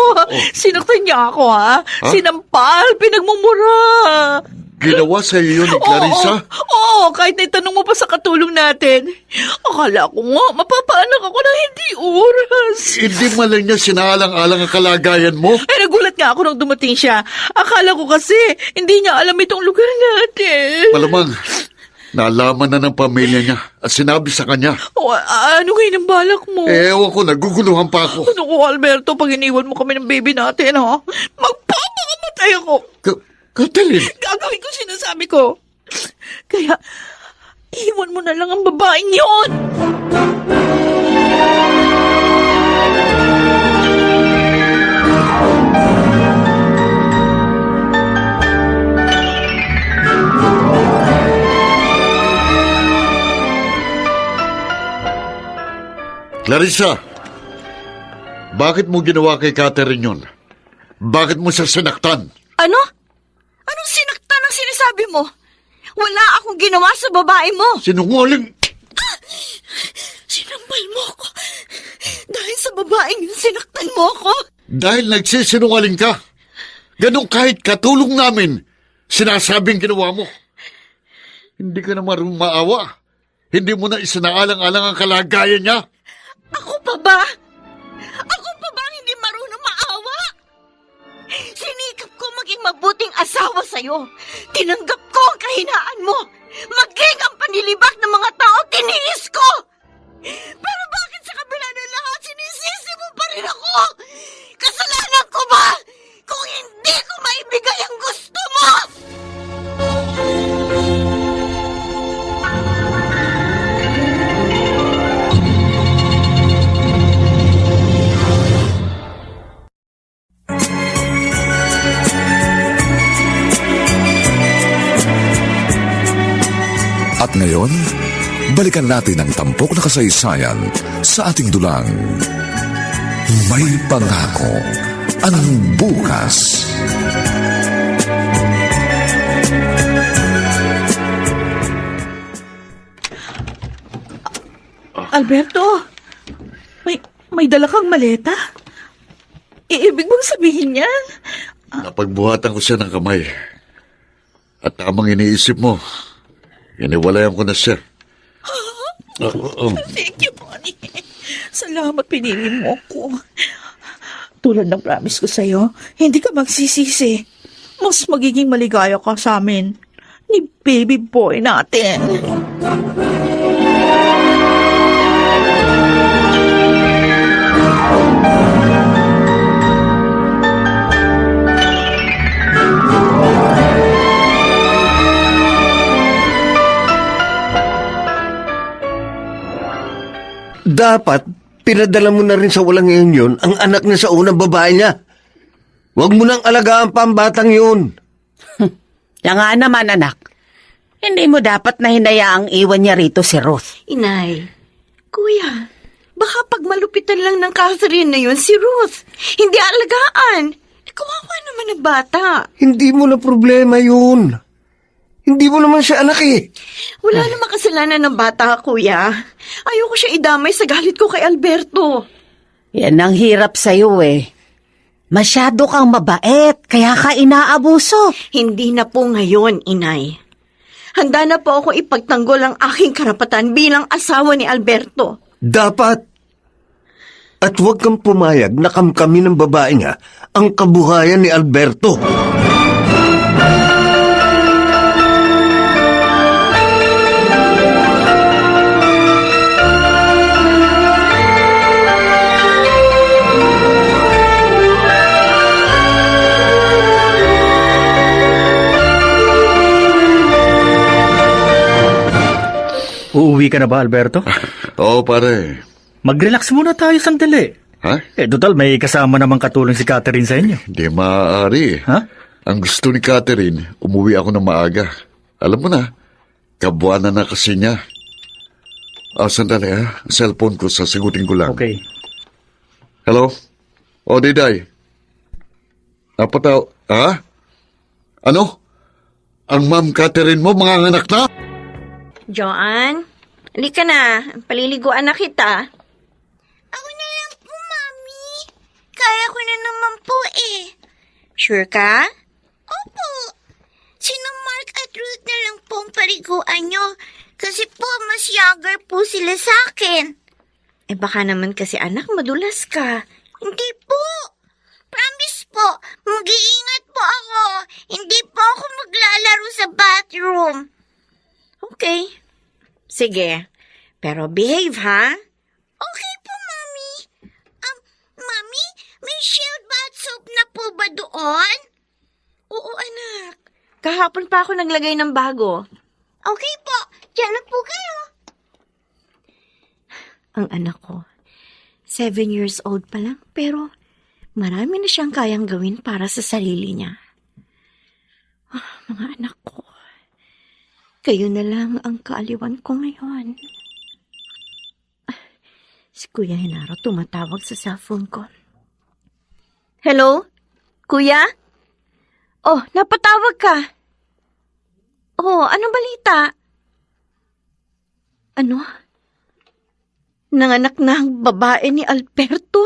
sinaktan niya ako, ha? Sinampal, pinagmumura. Ginawa sa iyo ni Clarissa? Oo, kahit na itanong mo pa sa katulong natin. Akala ko nga, mapapaanak ako na hindi oras. Hindi man lang niya sinaalang-alang ang kalagayan mo? Nagulat nga ako nung dumating siya. Akala ko kasi, hindi niya alam itong lugar natin. Malamang, nalaman na ng pamilya niya at sinabi sa kanya. Ano ngayon ang balak mo? Ewan ko, naguguluhan pa ako. Ano ko, Alberto, pag iniwan mo kami ng baby natin, ha? Magpapakamatay ako. Catherine! Gagawin ko sinasabi ko. Kaya, iwan mo na lang ang babaeng yon. Clarissa, bakit mo ginawa kay Catherine yun? Bakit mo siya sinaktan? Ano? Anong sinaktan ang sinasabi mo? Wala akong ginawa sa babae mo. Sinungaling! Sinampal mo ako. Dahil sa babaeng yun, sinaktan mo ako. Dahil nagsisinungaling ka. Ganun kahit katulong namin, sinasabing ginawa mo. Hindi ka na marunong maawa. Hindi mo na isinaalang-alang ang kalagayan niya. Ako pa ba? Ako pa ba ang hindi marunong maawa? Sinikap ko maging mabuting asawa sa'yo. Tinanggap ko ang kahinaan mo. Maging ang panilibak ng mga tao, tiniis ko. Pero bakit sa kabila ng lahat, sinisisi mo pa rin ako? Kasalanan ko ba? Kung hindi ko maibigay ang gusto mo! At ngayon, balikan natin ang tampok na kasaysayan sa ating dulang. May pangako ang bukas. Alberto, may dala kang maleta? Ibig mong sabihin yan? Napagbuhatan ko siya ng kamay. At tamang iniisip mo, iniwalayan ko na siya. Thank you, Bonnie. Salamat, pinili mo ako. Tulad ng promise ko sa'yo, hindi ka magsisisi. Mas magiging maligaya ka sa amin ni baby boy natin. dapat pinadala mo na rin sa walang iyon yun ang anak niya sa unang babae niya. Huwag mo nang alagaan pa ang batang yun. Yan nga naman, anak. Hindi mo dapat na hinayaang iwan niya rito si Ruth. Inay, kuya, baka pag malupitan lang ng Catherine na yun si Ruth. Hindi alagaan. Kawawa naman ang bata. Hindi mo na problema yun. Hindi mo naman siya anak eh. Wala namang kasalanan ng bata, kuya. Ayoko siya idamay sa galit ko kay Alberto. Yan ang hirap sa'yo eh. Masyado kang mabait, kaya ka inaabuso. Hindi na po ngayon, inay. Handa na po ako ipagtanggol ang aking karapatan bilang asawa ni Alberto. Dapat. At huwag kang pumayag na kamkami ng babae niya ang kabuhayan ni Alberto. Uuwi ka na ba, Alberto? Oo, pare. Mag-relax muna tayo sandali. Ha? Total, may kasama namang katulong si Catherine sa inyo. Hindi maaari. Ha? Ang gusto ni Catherine, umuwi ako ng maaga. Alam mo na, kabuanan na kasi niya. Sandali ha. Cellphone ko, sasagutin ko lang. Okay. Hello? O, Diday. Napataw. Ha? Ano? Ang Ma'am Catherine mo, mga anak na? Joanne, halika na. Paliliguan na kita. Ako na lang po, Mami. Kaya ko na naman po eh. Sure ka? Opo. Sino Mark at Ruth na lang po ang paliguan nyo. Kasi po, mas younger po sila sa akin. Eh baka naman kasi anak, madulas ka. Hindi po. Promise po, mag-iingat po ako. Hindi po ako maglalaro sa bathroom. Okay. Sige. Pero behave, ha? Okay po, Mami. Mami, may Shield bath soap na po ba doon? Oo, anak. Kahapon pa ako naglagay ng bago. Okay po, dyan na po kayo. Ang anak ko, 7 years old pa lang, pero marami na siyang kayang gawin para sa sarili niya. Mga anak ko, kayo na lang ang kaaliwan ko ngayon. Si Kuya Henaro tumatawag sa cellphone ko. Hello? Kuya? Oh, napatawag ka. Oh, anong balita? Ano? Nanganak na ang babae ni Alberto?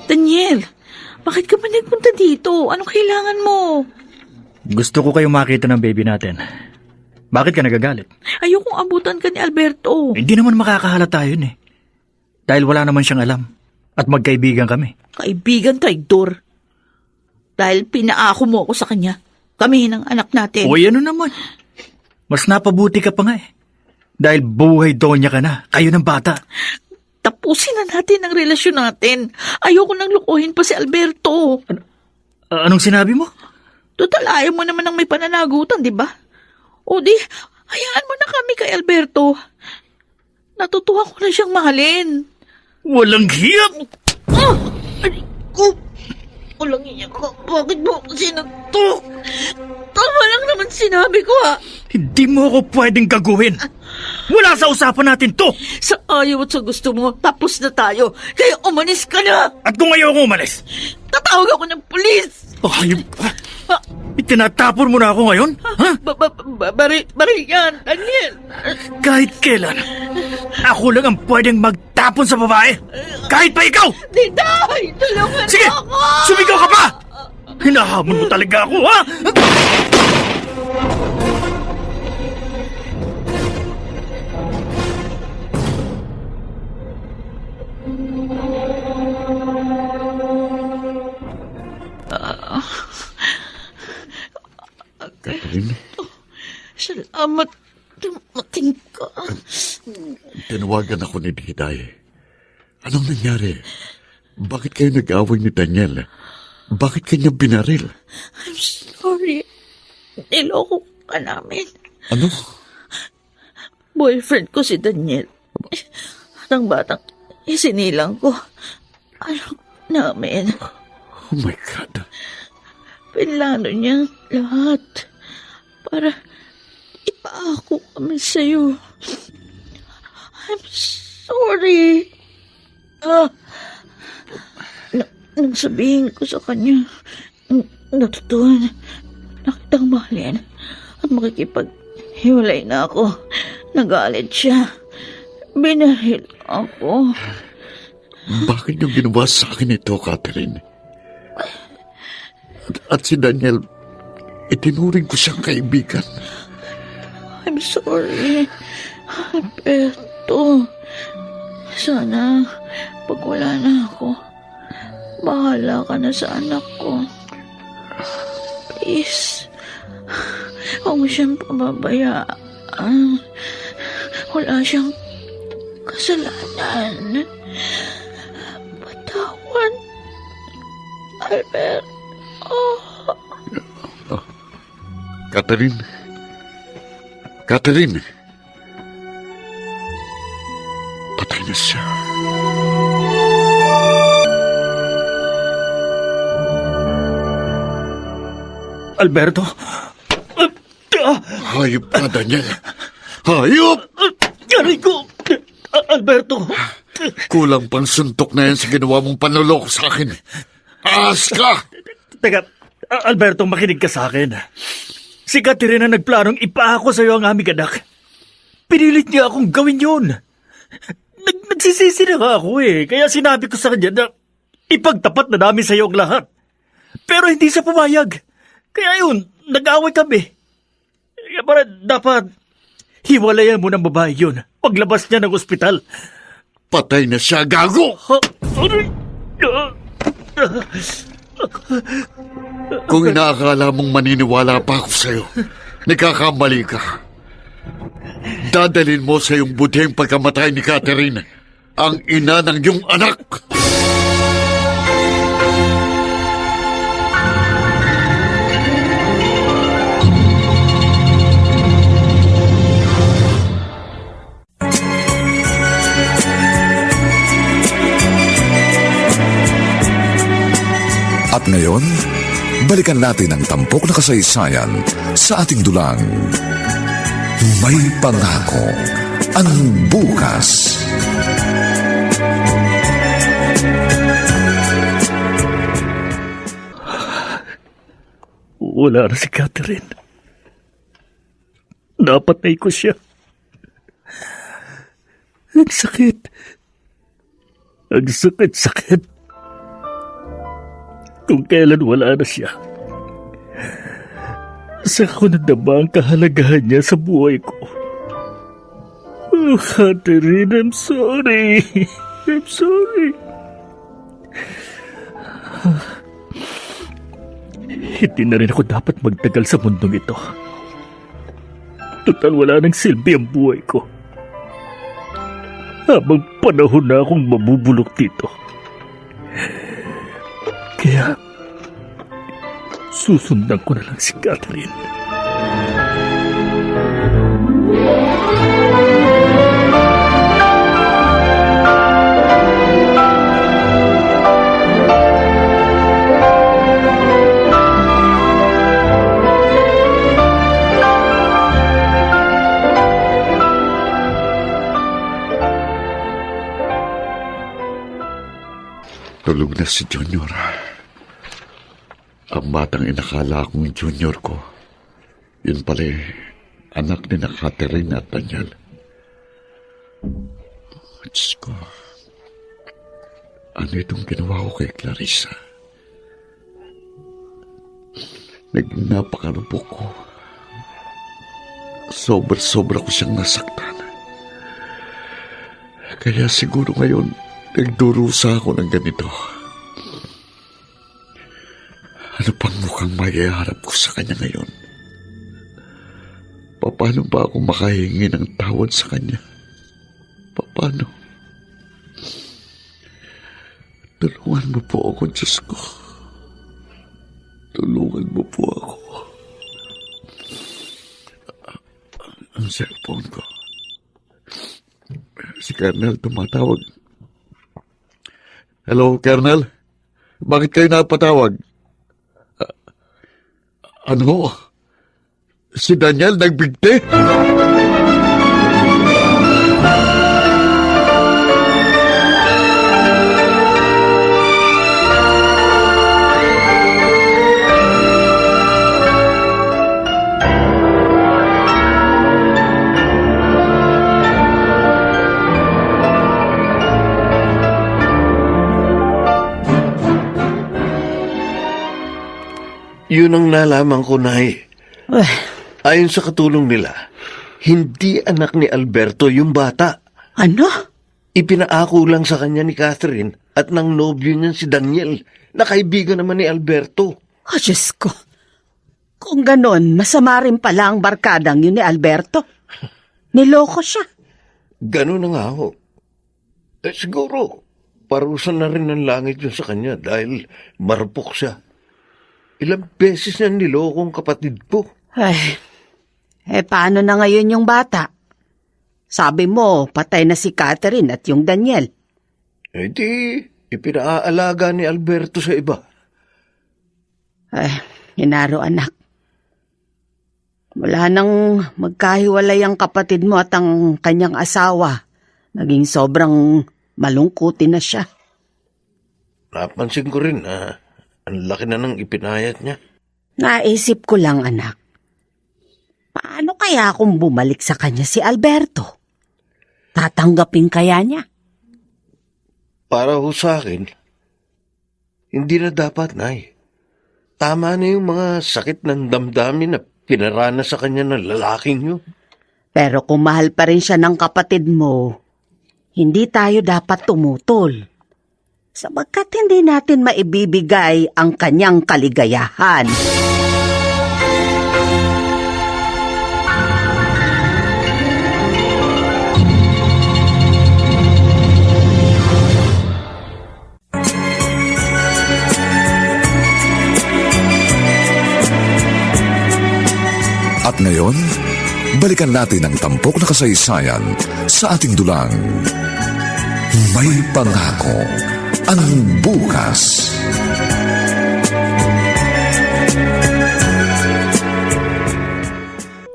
Daniel, bakit ka ba nagpunta dito? Anong kailangan mo? Gusto ko kayong makita ng baby natin. Bakit ka nagagalit? Ayokong abutan ka ni Alberto. Hindi naman makakahalata yun eh. Dahil wala naman siyang alam. At magkaibigan kami. Kaibigan, traidor. Dahil pinaako mo ako sa kanya. Kami ng anak natin. Uy, ano naman? Mas napabuti ka pa nga eh. Dahil buhay donya ka na. Kayo ng bata. Tapusin na natin ang relasyon natin. Ayoko nang lukuhin pa si Alberto. Anong sinabi mo? Total, ayaw mo naman ng may pananagutan, di ba? O di, hayaan mo na kami kay Alberto. Natutuwa ko na siyang mahalin. Walang hiyap! Ay, ko! Walang iyak ko. Bakit mo ako sinunto? Tama lang naman sinabi ko, ha? Hindi mo ako pwedeng gagawin. Wala sa usapan natin to. Sa ayaw at sa gusto mo, tapos na tayo. Kaya umalis ka na. At kung ayaw ko umalis, Tatawag ako ng pulis. ayun pa. Itinatapon mo na ako ngayon? Ha? Baril yan, Daniel. Kahit kailan, ako lang ang pwedeng magtapon sa babae. Kahit pa ikaw! Diday, tulungan Sige, mo ako. sumigaw ka pa! Hinahamon mo talaga ako, ha? Catherine, Salamat. Dumating ka. tinawagan ako ni Diday. Anong nangyari? Bakit kayo nag-away ni Daniel? Bakit kanya binaril? I'm sorry. Niloko ka namin. Ano? Boyfriend ko si Daniel. Ang batang isinilang ko. Anak namin. Oh my God. Pinlano niya lahat para ipaako kami sa'yo. I'm sorry. Nang sabihin ko sa kanya, natutuhan na kitang mahalin at makikipaghiwalay na ako. Nagalit siya. Binaril ako. Bakit niyo ginawa sa akin ito, Catherine? At si Daniel, itinuring ko siyang kaibigan. I'm sorry. Alberto. Sana, pag wala na ako, bahala ka na sa anak ko. Please. Huwag mo siyang pababayaan. Wala siyang kasalanan. Patawan. Alberto. Catherine? Catherine? Patay na siya. Alberto? Hayop ka, Daniel. Hayop! Aray ko! Alberto! Kulang pang suntok na yan sa ginawa mong panloloko sa akin. Ahas ka! Teka, Alberto, makinig ka sa akin. Si Catherine ang nagplanong ipaako sa iyo ang aming anak. Pinilit niya akong gawin yun. Nagsisisi na nga ako eh. Kaya sinabi ko sa kanya na ipagtapat na namin sa iyo ang lahat. Pero hindi siya pumayag. Kaya yun, nag-away kami. Kaya para dapat hiwalayan mo ng babae yun. Paglabas niya ng ospital. Patay na siya, gago! Kung inaakala mong maniniwala pa ako sa'yo, nagkakamali ka. Dadalin mo sa iyong budheng pagkamatay ni Catherine, ang ina ng iyong anak. At ngayon, balikan natin ang tampok na kasaysayan sa ating dulang. May pangako ang bukas. Wala na si Catherine. Napatay ko siya. Ang sakit. Ang sakit-sakit. Kung kailan wala na siya, saka ko nadama ang kahalagahan niya sa buhay ko. Oh, Catherine, I'm sorry. I'm sorry. Hindi na rin ako dapat magtagal sa mundong ito. Total wala nang silbi ang buhay ko. Habang panahon na akong mabubulok dito. Kaya, susundan ko na lang si Catherine. Tulog na si Junior. Ang batang inakala kong junior ko, yun pala anak ni na Catherine at Daniel. Diyos ko, ano itong ginawa ko kay Clarissa? Naging napakarupok ko. Sobra-sobra ko siyang nasaktan. Kaya siguro ngayon, nagdurusa ako ng ganito. Ano pang mukhang maiharap ko sa kanya ngayon? Paano ba ako makahingi ng tawad sa kanya? Paano? Tulungan mo po ako, Diyos ko. Tulungan mo po ako. Ang cellphone ko. Si Colonel tumatawag. Hello, Colonel? Bakit kayo napatawag? Ano? Si Daniel nagbigti? Yun ang nalaman ko, Nay. Ayon sa katulong nila, hindi anak ni Alberto yung bata. Ano? Ipinaako lang sa kanya ni Catherine at ng nobyo niyan si Daniel, na kaibigan naman ni Alberto. Oh, Diyos ko. Kung ganon, masama rin pala ang barkadang yun ni Alberto. Niloko siya. Ganun na nga ho. Siguro, parusa na rin ng langit yun sa kanya dahil marupok siya. Ilang beses na nilokong kapatid ko. Ay, paano na ngayon yung bata? Sabi mo, patay na si Catherine at yung Daniel. Di, ipinaalaga ni Alberto sa iba. Ay, Hinaro anak. Wala nang magkahiwalay ang kapatid mo at ang kanyang asawa. Naging sobrang malungkutin na siya. Napansin ko rin na ang laki na ng ipinayat niya. Naisip ko lang, anak. Paano kaya kung bumalik sa kanya si Alberto? Tatanggapin kaya niya? Para ho sa akin, hindi na dapat, Nay. Tama na yung mga sakit ng damdamin na pinarana sa kanya ng lalaking yun. Pero kung mahal pa rin siya ng kapatid mo, hindi tayo dapat tumutol. Sabagkat hindi natin maibibigay ang kanyang kaligayahan. At ngayon, balikan natin ang tampok na kasaysayan sa ating dulang. May pangako ang bukas.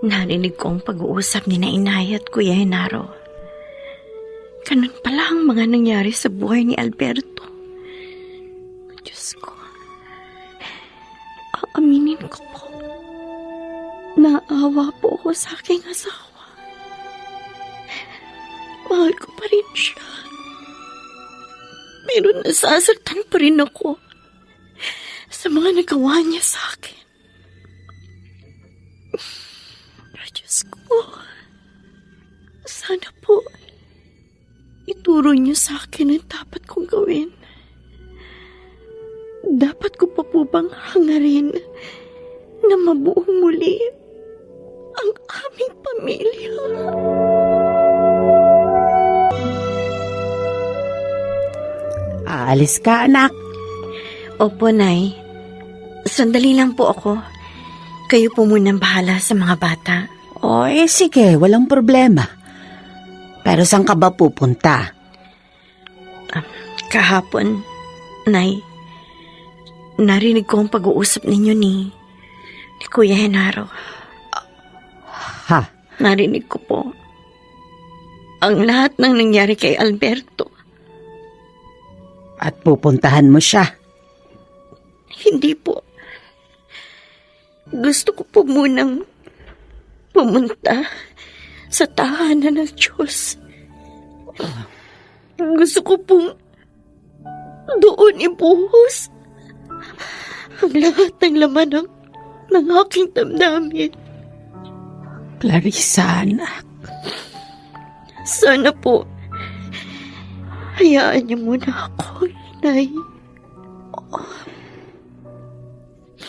Narinig ko ang pag-uusap ni na Inay at Kuya Henaro. Ganun pala ang mga nangyari sa buhay ni Alberto. Diyos ko. Aaminin ko po. Naawa po ako sa aking asawa. Mahal ko pa rin siya. Pero nasasaktan pa rin ako sa mga nagawa niya sa akin. Diyos ko, sana po ituro niyo sa akin ang dapat kong gawin. Dapat ko pa po bang hangarin na mabuong muli ang aming pamilya? Aalis ka, anak. Opo, Nay. Sandali lang po ako. Kayo po munang bahala sa mga bata. O, sige, walang problema. Pero saan ka ba pupunta? Kahapon, Nay, narinig ko ang pag-uusap ninyo ni Kuya Henaro. Ha? Narinig ko po ang lahat ng nangyari kay Alberto. At pupuntahan mo siya? Hindi po. Gusto ko po munang pumunta sa tahanan ng Diyos. Gusto ko pong doon ibuhos ang lahat ng laman ng aking damdamin. Clarissa, anak. Sana po, hayaan niyo muna ako, Inay.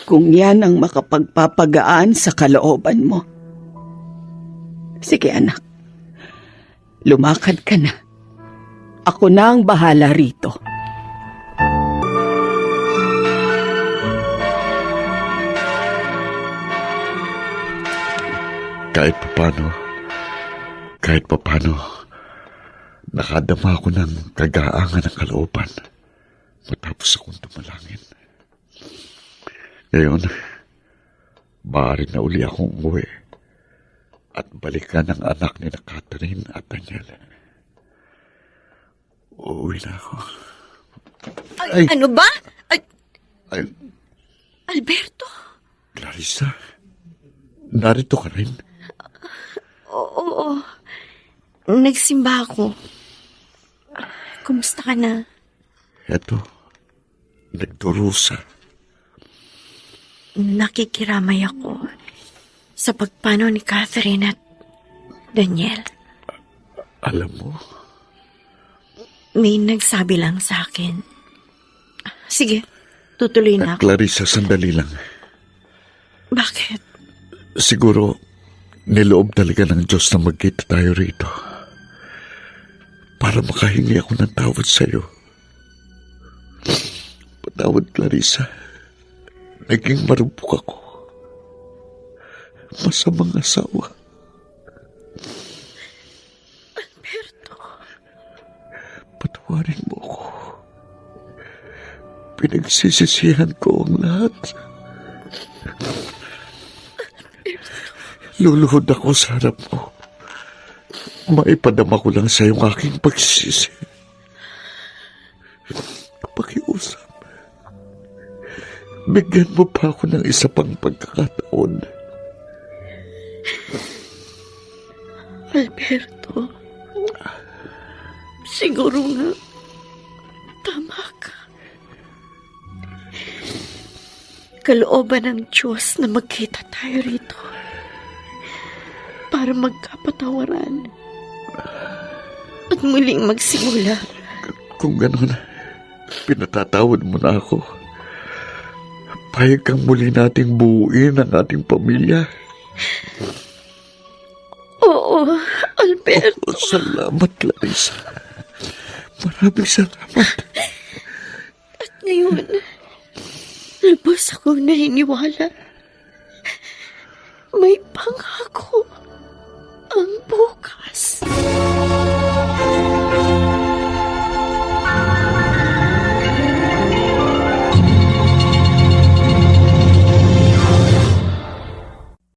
Kung yan ang makapagpapagaan sa kalooban mo, Sige anak, lumakad ka na. Ako na ang bahala rito. Kahit papano, nakadama ako ng kagaangan ng kalooban matapos akong tumalangin. Ngayon, maaari na uli akong umuwi at balikan ang anak ni na Catherine at Daniel. Uuwi na ako. Ay, ano ba? Ay, Alberto? Clarissa, narito ka rin? Oo. Nagsimba ako. Kumusta ka na? Eto, nagdurusa. Nakikiramay ako sa pagpano ni Catherine at Daniel. Alam mo, May nagsabi lang sa akin. Sige, tutuloy na ako. Clarissa, sandali lang. Bakit? Siguro, niloob talaga ng Diyos na magkita tayo rito. Para makahingi ako ng tawad sa'yo. Patawad, Clarissa. Naging marupok ako. Masamang asawa. Alberto. Patawarin mo ako. Pinagsisisihan ko ang lahat. Luluhod ako sa harap mo. Maipadama ko lang sa iyong aking pagsisisi. Pakiusap. Bigyan mo pa ako ng isa pang pagkakataon. Alberto. Siguro nga, tama ka. Kalooban ng Diyos na magkita tayo rito para magkapatawaran at muling magsimula. Kung gano'n, pinatatawad mo na ako. Payag kang muli nating buuin ang ating pamilya. Oo, Alberto. Salamat, Clarissa. Maraming salamat. At ngayon, lubos akong naniniwala. May pangako